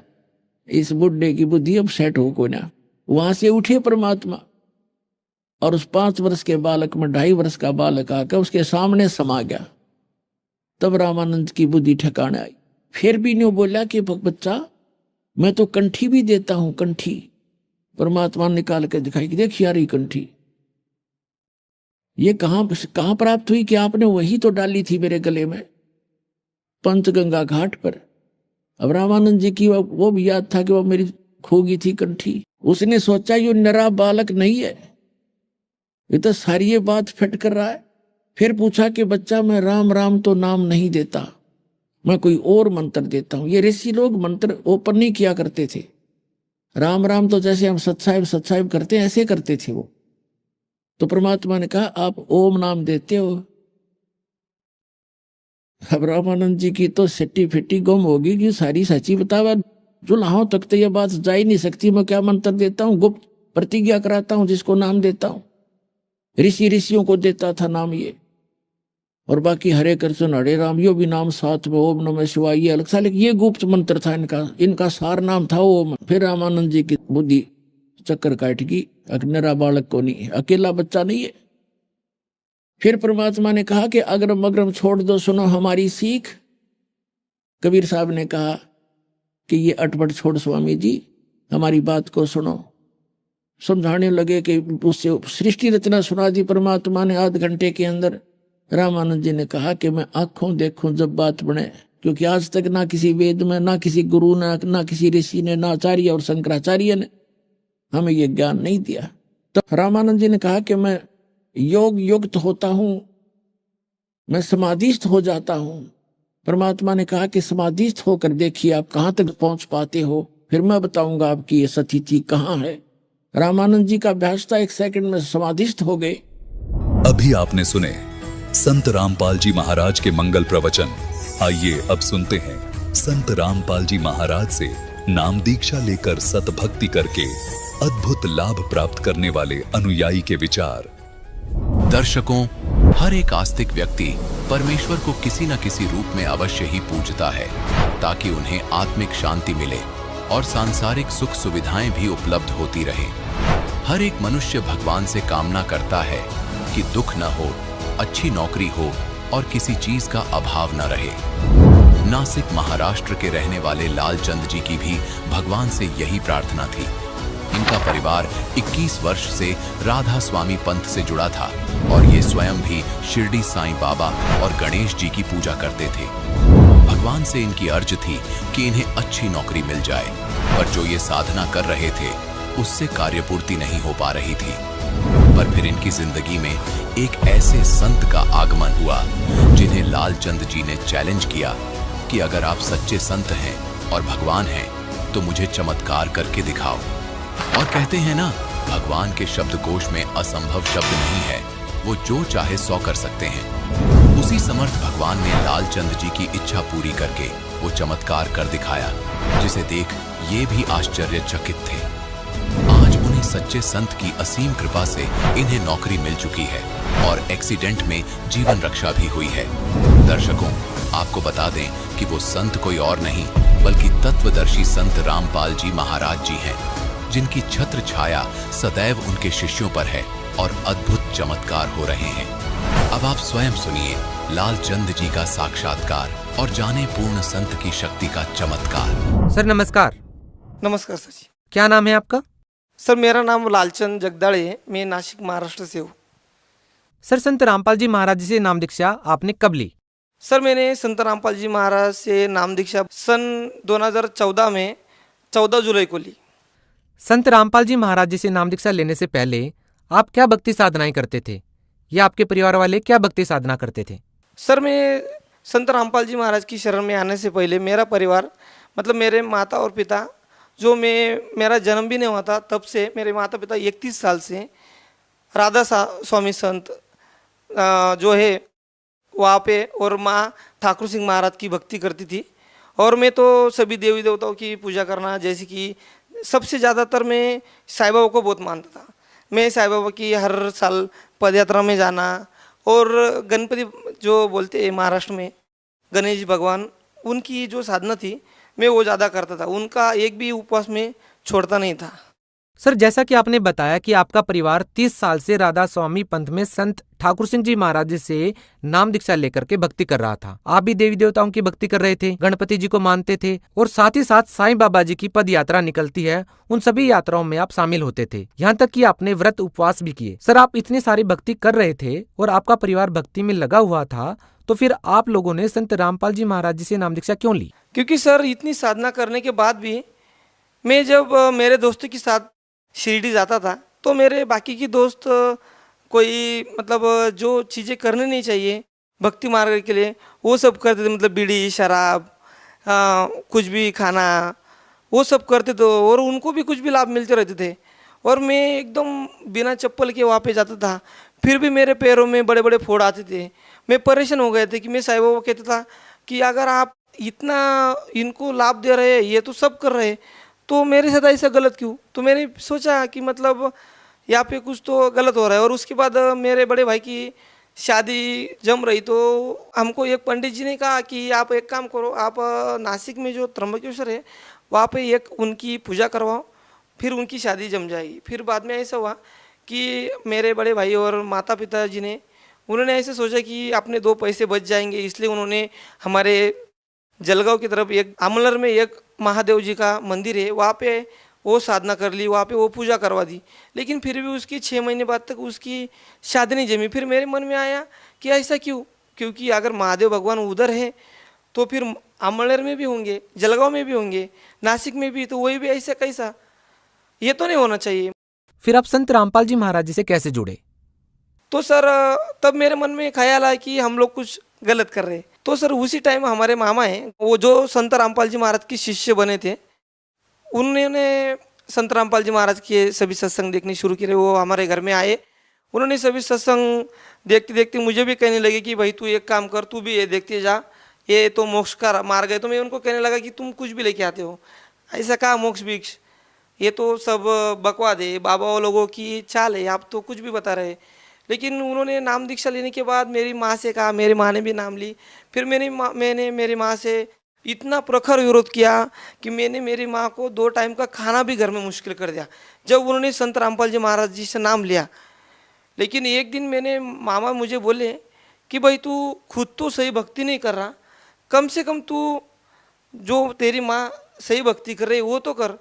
इस बुढ़े की बुद्धि अब सेट हो को ना। वहां से उठे परमात्मा और उस 5 वर्ष के बालक में 2.5 वर्ष का बालक आकर उसके सामने समा गया। तब रामानंद की बुद्धि ठिकाने आई। फिर भी नहीं बोला कि बच्चा मैं तो कंठी भी देता हूं, कंठी। परमात्मा ने निकाल के दिखाई कि देख यार ये कंठी ये कहां प्राप्त हुई, कि आपने वही तो डाली थी मेरे गले में पंचगंगा घाट पर। अब रामानंद जी की वो भी याद था कि वो मेरी खोगी थी कंठी। उसने सोचा ये नरा बालक नहीं है, ये तो सारी ये बात फिट कर रहा है। फिर पूछा कि बच्चा मैं राम राम तो नाम नहीं देता, मैं कोई और मंत्र देता हूं। ये ऋषि लोग मंत्र ओपन नहीं किया करते थे, राम राम तो जैसे हम सत्साहिब करते हैं ऐसे करते थे वो। तो परमात्मा ने कहा आप ओम नाम देते हो। अब रामानंद जी की तो सिट्टी फिट्टी गुम होगी कि सारी सच्ची बतावा, जुल्हाओं तक तो यह बात जा ही नहीं सकती। मैं क्या मंत्र देता हूँ, गुप्त प्रतिज्ञा कराता हूँ जिसको नाम देता हूँ। ऋषियों को देता था नाम ये, और बाकी हरे कृष्ण हरे राम यो भी नाम साथ में, ओम नमः शिवाय ये अलग सा, लेकिन ये गुप्त मंत्र था इनका सार नाम था ओम। फिर रामानंद जी की बुद्धि चक्कर काट गई, अकनेरा बालक को नहीं, अकेला बच्चा नहीं है। फिर परमात्मा ने कहा कि अगरम अगरम छोड़ दो, सुनो हमारी सीख। कबीर साहब ने कहा कि ये अटपट छोड़ स्वामी जी, हमारी बात को सुनो। समझाने लगे कि उससे सृष्टि रचना सुना दी परमात्मा ने आध घंटे के अंदर। रामानंद जी ने कहा कि मैं आंखों देखूं जब बात बने, क्योंकि आज तक ना किसी वेद में, ना किसी गुरु ने, ना किसी ऋषि ने, ना आचार्य और शंकराचार्य ने हमें ये ज्ञान नहीं दिया। तो रामानंद जी ने कहा कि मैं योग युक्त होता हूं, मैं समाधिस्थ हो जाता हूं। परमात्मा ने कहा कि समाधिस्थ होकर देखिए आप कहां तक पहुंच पाते हो, फिर मैं बताऊंगा आपकी ये स्थिति कहां है। रामानंद जी का अभ्यास था, 1 सेकंड में समाधिस्थ हो गए। अभी आपने सुने संत रामपाल जी महाराज के मंगल प्रवचन। आइए अब सुनते हैं संत रामपाल जी महाराज से नाम दीक्षा लेकर सतभक्ति करके अद्भुत लाभ प्राप्त करने वाले अनुयायी के विचार। दर्शकों, हर एक आस्तिक व्यक्ति परमेश्वर को किसी न किसी रूप में अवश्य ही पूजता है, ताकि उन्हें आत्मिक शांति मिले और सांसारिक सुख सुविधाएं भी उपलब्ध होती रहे। हर एक मनुष्य भगवान से कामना करता है कि दुख न हो, अच्छी नौकरी हो और किसी चीज का अभाव न रहे। नासिक महाराष्ट्र के रहने वाले लालचंद जी की भी भगवान से यही प्रार्थना थी। इनका परिवार 21 वर्ष से राधा स्वामी पंथ से जुड़ा था और ये स्वयं भी शिरडी साईं बाबा और गणेश जी की पूजा करते थे। भगवान से इनकी अर्ज थी कि इन्हें अच्छी नौकरी मिल जाए, पर जो ये साधना कर रहे थे उससे कार्यपूर्ति नहीं हो पा रही थी। पर फिर इनकी जिंदगी में एक ऐसे संत का आगमन हुआ जिन्हें लालचंद जी ने चैलेंज किया कि अगर आप सच्चे संत हैं और भगवान हैं तो मुझे चमत्कार करके दिखाओ। और कहते हैं ना, भगवान के शब्दकोश में असंभव शब्द नहीं है, वो जो चाहे 100 कर सकते हैं। उसी समर्थ भगवान ने लालचंद जी की इच्छा पूरी करके वो चमत्कार कर दिखाया, जिसे देख ये भी आश्चर्यचकित थे। आज उन्हें सच्चे संत की असीम कृपा से इन्हें नौकरी मिल चुकी है और एक्सीडेंट में जीवन रक्षा भी हुई है। दर्शकों, आपको बता दें कि वो संत कोई और नहीं बल्कि तत्वदर्शी संत रामपाल जी महाराज जी हैं, जिनकी छत्र छाया सदैव उनके शिष्यों पर है और अद्भुत चमत्कार हो रहे हैं। अब आप स्वयं सुनिए लालचंद जी का साक्षात्कार और जाने पूर्ण संत की शक्ति का चमत्कार। सर नमस्कार। नमस्कार सर जी। क्या नाम है आपका? सर मेरा नाम लालचंद जगदाळे है, मैं नासिक महाराष्ट्र से हूँ। सर संत रामपाल जी महाराज जी से नाम दीक्षा आपने कब ली? सर मैंने संत रामपाल जी महाराज से नाम दीक्षा सन 2014 में 14 जुलाई को ली। संत रामपाल जी महाराज जी से नाम दीक्षा लेने से पहले आप क्या भक्ति साधनाएं करते थे या आपके परिवार वाले क्या भक्ति साधना करते थे? सर मैं संत रामपाल जी महाराज की शरण में आने से पहले मेरा परिवार मतलब मेरे माता और पिता, जो मेरा जन्म भी नहीं हुआ था तब से मेरे माता पिता 31 साल से राधा स्वामी संत जो है वहाँ पे और माँ ठाकुर सिंह महाराज की भक्ति करती थी। और मैं तो सभी देवी देवताओं की पूजा करना, जैसे कि सबसे ज़्यादातर मैं साईं बाबा को बहुत मानता था। मैं साईं बाबा की हर साल पदयात्रा में जाना और गणपति जो बोलते हैं महाराष्ट्र में गणेश भगवान, उनकी जो साधना थी मैं वो ज़्यादा करता था। उनका एक भी उपवास में छोड़ता नहीं था। सर जैसा कि आपने बताया कि आपका परिवार 30 साल से राधा स्वामी पंथ में संत ठाकुर सिंह जी महाराज जी से नाम दीक्षा लेकर के भक्ति कर रहा था। आप भी देवी देवताओं की भक्ति कर रहे थे, गणपति जी को मानते थे और साथ ही साथ साईं बाबा जी की पद यात्रा निकलती है, उन सभी यात्राओं में आप शामिल होते थे। यहाँ तक कि आपने व्रत उपवास भी किए। सर आप इतनी सारी भक्ति कर रहे थे और आपका परिवार भक्ति में लगा हुआ था, तो फिर आप लोगों ने संत रामपाल जी महाराज जी से नाम दीक्षा क्यों ली? क्योंकि सर इतनी साधना करने के बाद भी मैं जब मेरे दोस्तों के साथ शिरडी जाता था तो मेरे बाकी के दोस्त कोई मतलब जो चीज़ें करनी नहीं चाहिए भक्ति मार्ग के लिए वो सब करते थे, मतलब बीड़ी शराब कुछ भी खाना वो सब करते थे और उनको भी कुछ भी लाभ मिलते रहते थे। और मैं एकदम बिना चप्पल के वहाँ पे जाता था, फिर भी मेरे पैरों में बड़े बड़े फोड़ आते थे। मैं परेशान हो गए थे कि मैं साईं बाबा को कहता था कि अगर आप इतना इनको लाभ दे रहे हैं, ये तो सब कर रहे हैं, तो मेरे साथ ऐसा गलत क्यों? तो मैंने सोचा कि मतलब यहाँ पे कुछ तो गलत हो रहा है। और उसके बाद मेरे बड़े भाई की शादी जम रही तो हमको एक पंडित जी ने कहा कि आप एक काम करो, आप नासिक में जो त्र्यंबकेश्वर है वहाँ पे एक उनकी पूजा करवाओ, फिर उनकी शादी जम जाएगी। फिर बाद में ऐसा हुआ कि मेरे बड़े भाई और माता पिता जी ने उन्होंने ऐसे सोचा कि अपने 2 पैसे बच जाएंगे, इसलिए उन्होंने हमारे जलगांव की तरफ एक आमलर में एक महादेव जी का मंदिर है, वहाँ पे वो साधना कर ली, वहाँ पे वो पूजा करवा दी। लेकिन फिर भी उसकी 6 महीने बाद तक उसकी शादी नहीं जमी। फिर मेरे मन में आया कि ऐसा क्यों? क्योंकि अगर महादेव भगवान उधर है तो फिर आमलर में भी होंगे, जलगांव में भी होंगे, नासिक में भी, तो वही भी ऐसा कैसा? ये तो नहीं होना चाहिए। फिर आप संत रामपाल जी महाराज जी से कैसे जुड़े? तो सर तब मेरे मन में ख्याल आया कि हम लोग कुछ गलत कर रहे हैं। तो सर उसी टाइम हमारे मामा हैं, वो जो संत रामपाल जी महाराज के शिष्य बने थे, उन्होंने संत रामपाल जी महाराज के सभी सत्संग देखने शुरू किए। वो हमारे घर में आए, उन्होंने सभी सत्संग देखते देखते मुझे भी कहने लगे कि भाई तू एक काम कर, तू भी ये देखते जा, ये तो मोक्ष का मार्ग है। तो मैं उनको कहने लगा कि तुम कुछ भी लेके आते हो, ऐसा कहा मोक्ष भिक्ष, ये तो सब बकवाद है, बाबा लोगों की चाल है, आप तो कुछ भी बता रहे। लेकिन उन्होंने नाम दीक्षा लेने के बाद मेरी माँ से कहा, मेरी माँ ने भी नाम ली। फिर मैंने मेरी माँ से इतना प्रखर विरोध किया कि मैंने मेरी माँ को 2 टाइम का खाना भी घर में मुश्किल कर दिया जब उन्होंने संत रामपाल जी महाराज जी से नाम लिया। लेकिन एक दिन मैंने मामा मुझे बोले कि भाई तू खुद तो सही भक्ति नहीं कर रहा, कम से कम तू जो तेरी माँ सही भक्ति कर रही है वो तो कर।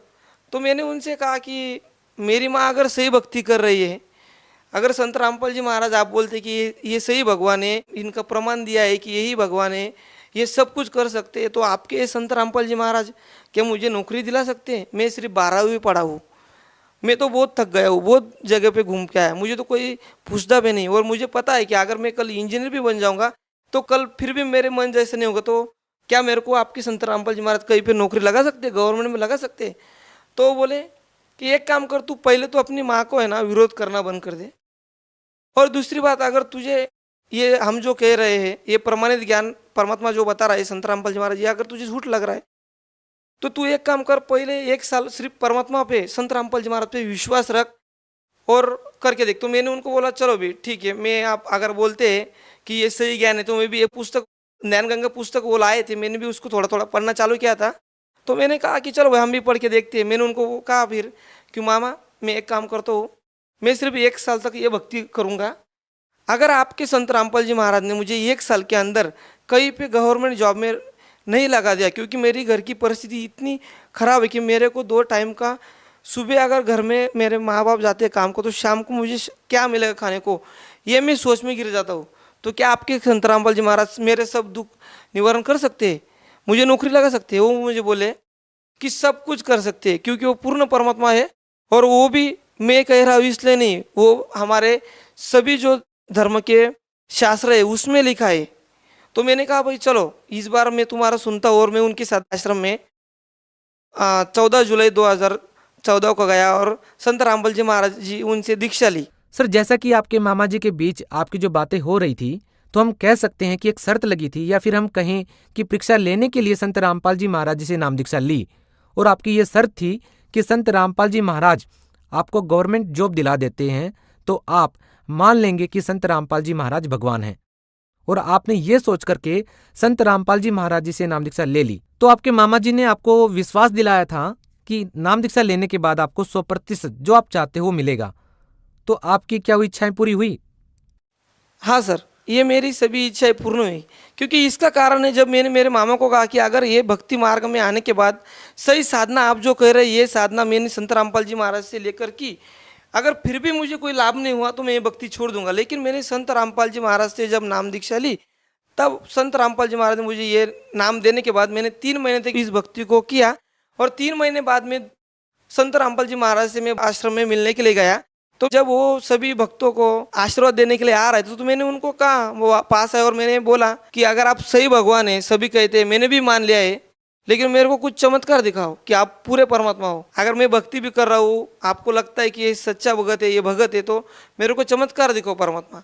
तो मैंने उनसे कहा कि मेरी माँ अगर सही भक्ति कर रही है, अगर संत रामपाल जी महाराज आप बोलते कि ये सही भगवान है, इनका प्रमाण दिया है कि यही भगवान है, ये सब कुछ कर सकते हैं, तो आपके संत रामपाल जी महाराज क्या मुझे नौकरी दिला सकते हैं? मैं सिर्फ 12वीं पढ़ा हूँ, मैं तो बहुत थक गया हूँ, बहुत जगह पे घूम के आया, मुझे तो कोई पूछता भी नहीं। और मुझे पता है कि अगर मैं कल इंजीनियर भी बन जाऊंगा तो कल फिर भी मेरे मन जैसे नहीं होगा। तो क्या मेरे को आपकी संत रामपाल जी महाराज कहीं पे नौकरी लगा सकते, गवर्नमेंट में लगा सकते? तो बोले कि एक काम कर, तू पहले तो अपनी माँ को है ना विरोध करना बंद कर दे, और दूसरी बात, अगर तुझे ये हम जो कह रहे हैं ये प्रमाणित ज्ञान परमात्मा जो बता रहा है संत रामपाल जी महाराज, ये अगर तुझे झूठ लग रहा है तो तू एक काम कर, पहले 1 साल सिर्फ परमात्मा पे संत रामपाल जी महाराज पे विश्वास रख और करके देख। तो मैंने उनको बोला चलो भी ठीक है, मैं आप अगर बोलते हैं कि ये सही ज्ञान है तो मैं भी एक पुस्तक ज्ञान गंगा पुस्तक वो लाए थे, मैंने भी उसको थोड़ा थोड़ा पढ़ना चालू किया था। तो मैंने कहा कि चलो भाई हम भी पढ़ के देखते हैं। मैंने उनको कहा फिर कि मामा मैं एक काम करता हूँ, मैं सिर्फ 1 साल तक ये भक्ति करूँगा, अगर आपके संत रामपाल जी महाराज ने मुझे 1 साल के अंदर कहीं पे गवर्नमेंट जॉब में नहीं लगा दिया, क्योंकि मेरी घर की परिस्थिति इतनी ख़राब है कि मेरे को 2 टाइम का, सुबह अगर घर में मेरे माँ बाप जाते हैं काम को तो शाम को मुझे क्या मिलेगा खाने को, ये मैं सोच में गिर जाता हूँ। तो क्या आपके संत रामपाल जी महाराज मेरे सब दुख निवारण कर सकते हैं, मुझे नौकरी लगा सकते हैं? वो मुझे बोले कि सब कुछ कर सकते हैं, क्योंकि वो पूर्ण परमात्मा है, और वो भी मैं कह रहा हूँ इसलिए नहीं, वो हमारे सभी जो धर्म के शास्त्र है उसमें लिखा है। तो मैंने कहा भाई चलो इस बार मैं तुम्हारा सुनता हूँ, और मैं उनके साथ आश्रम में 14 जुलाई 2014 को गया और संत रामपाल जी महाराज जी उनसे दीक्षा ली। सर, जैसा कि आपके मामा जी के बीच आपकी जो बातें हो रही थी, तो हम कह सकते हैं कि एक शर्त लगी थी, या फिर हम कहें कि परीक्षा लेने के लिए संत रामपाल जी महाराज जी से नाम दीक्षा ली, और आपकी ये शर्त थी कि संत रामपाल जी महाराज आपको गवर्नमेंट जॉब दिला देते हैं तो आप मान लेंगे कि संत रामपाल जी महाराज भगवान हैं, और आपने ये सोच करके संत रामपाल जी महाराज जी से नाम दीक्षा ले ली। तो आपके मामा जी ने आपको विश्वास दिलाया था कि नाम दीक्षा लेने के बाद आपको 100% जो आप चाहते हो मिलेगा। तो आपकी क्या वो इच्छाएं पूरी हुई? हाँ सर, ये मेरी सभी इच्छाएं पूर्ण हुई, क्योंकि इसका कारण है जब मैंने मेरे मामा को कहा कि अगर ये भक्ति मार्ग में आने के बाद सही साधना आप जो कह रहे हैं ये साधना मैंने संत रामपाल जी महाराज से लेकर की, अगर फिर भी मुझे कोई लाभ नहीं हुआ तो मैं ये भक्ति छोड़ दूंगा। लेकिन मैंने संत रामपाल जी महाराज से जब नाम दीक्षा ली, तब संत रामपाल जी महाराज ने मुझे ये नाम देने के बाद मैंने 3 महीने तक इस भक्ति को किया, और 3 महीने बाद में संत रामपाल जी महाराज से मैं आश्रम में मिलने के लिए गया। तो जब वो सभी भक्तों को आशीर्वाद देने के लिए आ रहे थे तो मैंने उनको कहा, वो पास आए और मैंने बोला कि अगर आप सही भगवान है, सभी कहते हैं, मैंने भी मान लिया है, लेकिन मेरे को कुछ चमत्कार दिखाओ कि आप पूरे परमात्मा हो। अगर मैं भक्ति भी कर रहा हूँ, आपको लगता है कि ये सच्चा भगत है, ये भगत है, तो मेरे को चमत्कार दिखाओ परमात्मा।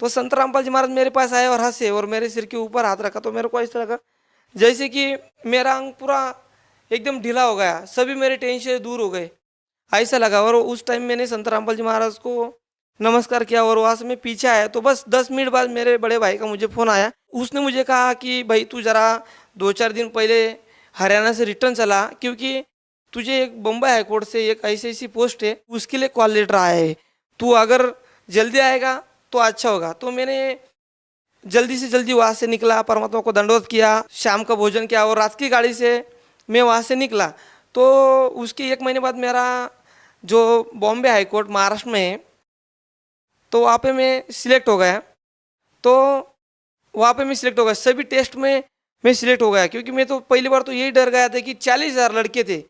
तो संत रामपाल जी महाराज मेरे पास आए और हंसे और मेरे सिर के ऊपर हाथ रखा। तो मेरे को ऐसा लगा जैसे कि मेरा अंग पूरा एकदम ढीला हो गया, सभी मेरे टेंशन दूर हो गए, ऐसा लगा। और उस टाइम मैंने संत रामपाल जी महाराज को नमस्कार किया और वहाँ से मैं पीछे आया। तो बस 10 मिनट बाद मेरे बड़े भाई का मुझे फ़ोन आया। उसने मुझे कहा कि भाई तू ज़रा 2-4 दिन पहले हरियाणा से रिटर्न चला, क्योंकि तुझे एक बम्बई हाईकोर्ट से एक ऐसी पोस्ट है, उसके लिए कॉल लेटर आया है, तू अगर जल्दी आएगा तो अच्छा होगा। तो मैंने जल्दी से जल्दी वहाँ से निकला, परमात्मा को दंडवत किया, शाम का भोजन किया और रात की गाड़ी से मैं वहाँ से निकला। तो उसके 1 महीने बाद मेरा जो बॉम्बे हाईकोर्ट महाराष्ट्र में है, तो वहाँ पे मैं सिलेक्ट हो गया। तो वहाँ पे मैं सिलेक्ट हो गया, सभी टेस्ट में मैं सिलेक्ट हो गया, क्योंकि मैं तो पहली बार तो यही डर गया था कि 40,000 लड़के थे,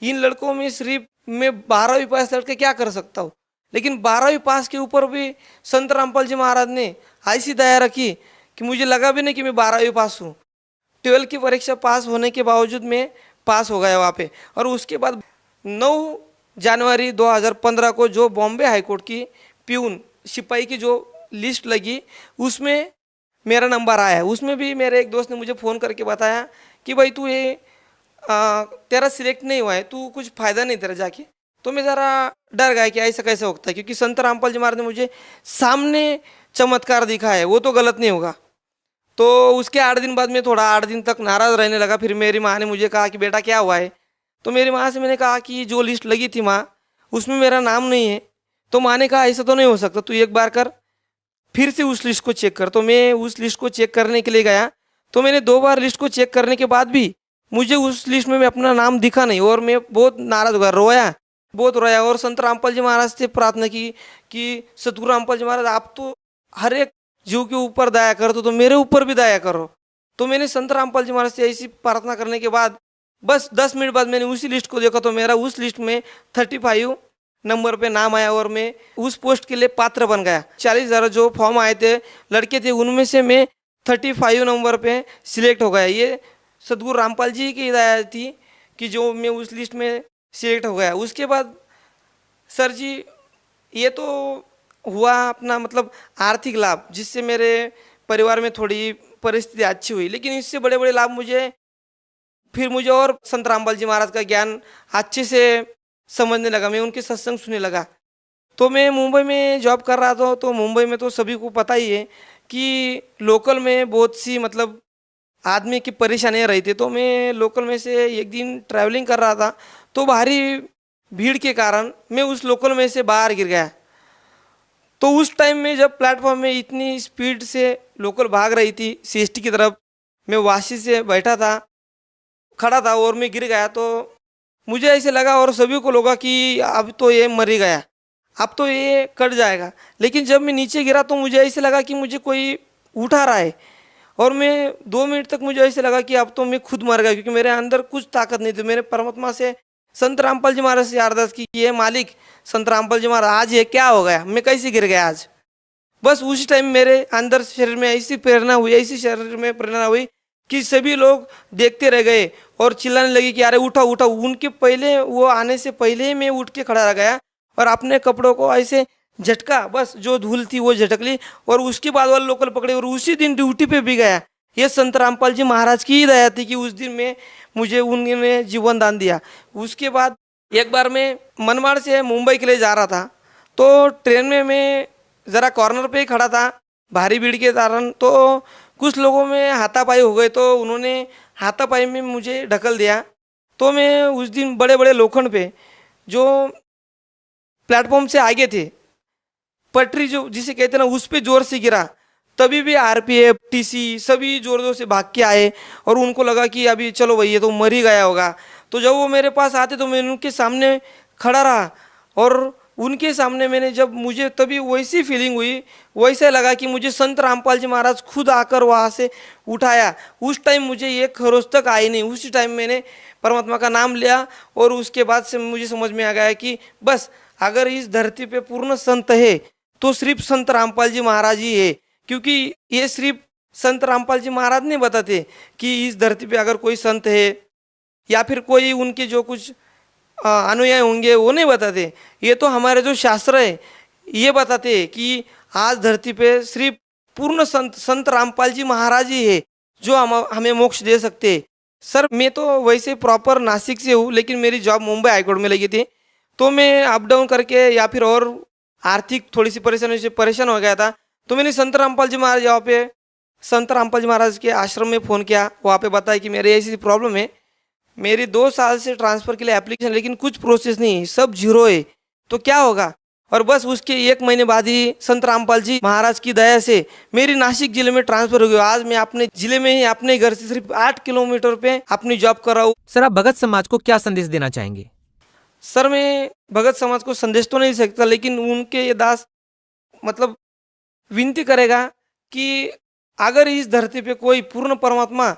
इन लड़कों में सिर्फ मैं 12वीं पास लड़के क्या कर सकता हूँ। लेकिन 12वीं पास के ऊपर भी संत रामपाल जी महाराज ने ऐसी दया रखी कि मुझे लगा भी नहीं कि मैं 12वीं पास हूँ। 12 की परीक्षा पास होने के बावजूद मैं पास हो गया वहाँ पे। और उसके बाद 9 जनवरी 2015 को जो बॉम्बे हाईकोर्ट की प्यून सिपाही की जो लिस्ट लगी, उसमें मेरा नंबर आया। उसमें भी मेरे एक दोस्त ने मुझे फ़ोन करके बताया कि भाई तू ये तेरा सिलेक्ट नहीं हुआ है, तू कुछ फ़ायदा नहीं तेरा जाके। तो मैं ज़रा डर गया कि ऐसा कैसे होता है, क्योंकि संत रामपाल जी महाराज ने मुझे सामने चमत्कार दिखा है, वो तो गलत नहीं होगा। तो उसके 8 दिन बाद मैं थोड़ा 8 दिन तक नाराज़ रहने लगा। फिर मेरी माँ ने मुझे कहा कि बेटा क्या हुआ है। तो मेरी माँ से मैंने कहा कि जो लिस्ट लगी थी माँ, उसमें मेरा नाम नहीं है। तो माँ ने कहा ऐसा तो नहीं हो सकता, तू एक बार कर, फिर से उस लिस्ट को चेक कर। तो मैं उस लिस्ट को चेक करने के लिए गया। तो मैंने 2 बार लिस्ट को चेक करने के बाद भी मुझे उस लिस्ट में अपना नाम दिखा नहीं, और मैं बहुत नाराज़ हो गया, रोया, बहुत रोया। और संत रामपाल जी महाराज से प्रार्थना की कि सतगुरु रामपाल जी महाराज, आप तो हर एक जीव के ऊपर दया करो, तो मेरे ऊपर भी दया करो। तो मैंने संत रामपाल जी महाराज से ऐसी प्रार्थना करने के बाद बस 10 मिनट बाद मैंने उसी लिस्ट को देखा, तो मेरा उस लिस्ट में 35 नंबर पे नाम आया और मैं उस पोस्ट के लिए पात्र बन गया। 40,000 जो फॉर्म आए थे लड़के थे, उनमें से मैं 35 नंबर पे सिलेक्ट हो गया। ये सदगुरु रामपाल जी की हिदायत थी कि जो मैं उस लिस्ट में सिलेक्ट हो गया। उसके बाद सर जी ये तो हुआ अपना मतलब आर्थिक लाभ, जिससे मेरे परिवार में थोड़ी परिस्थिति अच्छी हुई, लेकिन इससे बड़े बड़े लाभ मुझे और संत रामपाल जी महाराज का ज्ञान अच्छे से समझने लगा। मैं उनके सत्संग सुनने लगा। तो मैं मुंबई में जॉब कर रहा था, तो मुंबई में तो सभी को पता ही है कि लोकल में बहुत सी मतलब आदमी की परेशानियाँ रही थी। तो मैं लोकल में से एक दिन ट्रैवलिंग कर रहा था, तो भारी भीड़ के कारण मैं उस लोकल में से बाहर गिर गया। तो उस टाइम में जब प्लेटफॉर्म में इतनी स्पीड से लोकल भाग रही थी CST की तरफ, मैं वाशी से खड़ा था और मैं गिर गया। तो मुझे ऐसे लगा और सभी को लगा कि अब तो ये मर ही गया, अब तो ये कट जाएगा। लेकिन जब मैं नीचे गिरा तो मुझे ऐसे लगा कि मुझे कोई उठा रहा है, और मैं 2 मिनट तक मुझे ऐसे लगा कि अब तो मैं खुद मर गया, क्योंकि मेरे अंदर कुछ ताकत नहीं थी। मेरे परमात्मा से, संत रामपाल जी महाराज से अरदास की ये मालिक संत रामपाल जी महाराज, आज ये क्या हो गया, मैं कैसे गिर गया आज। बस उसी टाइम मेरे अंदर शरीर में ऐसी प्रेरणा हुई कि सभी लोग देखते रह गए और चिल्लाने लगे कि अरे उठा उठा। उनके पहले, वो आने से पहले ही मैं उठ के खड़ा रह गया और अपने कपड़ों को ऐसे झटका, बस जो धूल थी वो झटक ली, और उसके बाद वाले लोकल पकड़े और उसी दिन ड्यूटी पे भी गया। ये संत रामपाल जी महाराज की ही दया थी कि उस दिन में मुझे उन्होंने जीवन दान दिया। उसके बाद एक बार मैं मनमाड़ से मुंबई के लिए जा रहा था, तो ट्रेन में मैं ज़रा कॉर्नर पे ही खड़ा था भारी भीड़ के कारण। तो कुछ लोगों में हाथापाई हो गए, तो उन्होंने हाथापाई में मुझे ढकल दिया। तो मैं उस दिन बड़े बड़े लोखंड पे जो प्लेटफॉर्म से आगे थे, पटरी जो जिसे कहते हैं ना, उस पे जोर से गिरा। तभी भी RPF TC सभी जोर जोर से भाग के आए और उनको लगा कि अभी चलो भाई ये तो मर ही गया होगा। तो जब वो मेरे पास आते तो मैं उनके सामने खड़ा रहा, और उनके सामने मैंने जब मुझे तभी वैसी फीलिंग हुई, वैसा लगा कि मुझे संत रामपाल जी महाराज खुद आकर वहाँ से उठाया। उस टाइम मुझे ये खरोच तक आई नहीं। उसी टाइम मैंने परमात्मा का नाम लिया, और उसके बाद से मुझे समझ में आ गया कि बस अगर इस धरती पे पूर्ण संत है तो सिर्फ संत रामपाल जी महाराज ही है। क्योंकि ये सिर्फ संत रामपाल जी महाराज नहीं बताते कि इस धरती पे अगर कोई संत है या फिर कोई उनके जो कुछ अनुयायी होंगे वो नहीं बताते। ये तो हमारे जो शास्त्र है ये बताते हैं कि आज धरती पे सिर्फ पूर्ण संत रामपाल जी महाराज ही है जो हमें मोक्ष दे सकते हैं। सर मैं तो वैसे प्रॉपर नासिक से हूँ, लेकिन मेरी जॉब मुंबई हाईकोर्ट में लगी थी, तो मैं अप डाउन करके या फिर और आर्थिक थोड़ी सी परेशानी से परेशान हो गया था। तो मैंने संत रामपाल जी महाराज यहाँ पे संत रामपाल जी महाराज के आश्रम में फ़ोन किया। वहाँ पे बताया कि मेरी ऐसी प्रॉब्लम है, मेरी 2 साल से ट्रांसफ़र के लिए एप्लीकेशन, लेकिन कुछ प्रोसेस नहीं, सब जीरो है, तो क्या होगा। और बस उसके 1 महीने बाद ही संत रामपाल जी महाराज की दया से मेरी नासिक जिले में ट्रांसफ़र हो गई। आज मैं अपने जिले में ही अपने घर से सिर्फ 8 किलोमीटर पे अपनी जॉब कर रहा हूँ। सर आप भगत समाज को क्या संदेश देना चाहेंगे? सर मैं भगत समाज को संदेश तो नहीं सकता, लेकिन उनके ये दास मतलब विनती करेगा कि अगर इस धरती पे कोई पूर्ण परमात्मा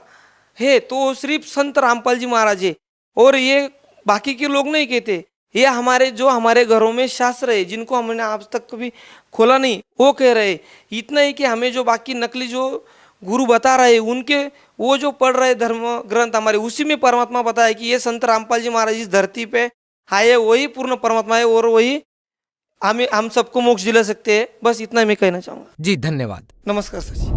है तो सिर्फ संत रामपाल जी महाराज है, और ये बाकी के लोग नहीं कहते। ये हमारे घरों में शास्त्र है जिनको हमने आज तक कभी खोला नहीं, वो कह रहे। इतना ही कि हमें जो बाकी नकली जो गुरु बता रहे उनके वो जो पढ़ रहे धर्म ग्रंथ हमारे, उसी में परमात्मा बताया कि ये संत रामपाल जी महाराज इस धरती पे आए, वही पूर्ण परमात्मा है और वही हम सबको मोक्ष दिला सकते हैं। बस इतना मैं कहना चाहूँगा। जी धन्यवाद। नमस्कार सर जी।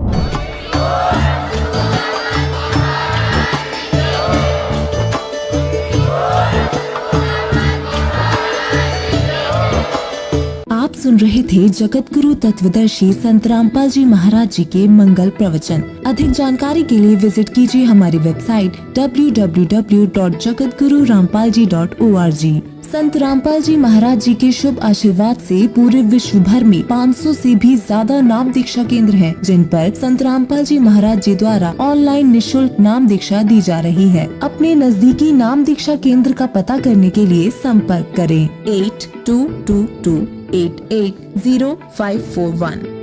आप सुन रहे थे जगत गुरु तत्वदर्शी संत रामपाल जी महाराज जी के मंगल प्रवचन। अधिक जानकारी के लिए विजिट कीजिए हमारी वेबसाइट www.jagatgururampalji.org। संत रामपाल जी महाराज जी के शुभ आशीर्वाद से पूरे विश्व भर में 500 से भी ज्यादा नाम दीक्षा केंद्र हैं, जिन पर संत रामपाल जी महाराज जी द्वारा ऑनलाइन निशुल्क नाम दीक्षा दी जा रही है। अपने नजदीकी नाम दीक्षा केंद्र का पता करने के लिए संपर्क करें 8222880541।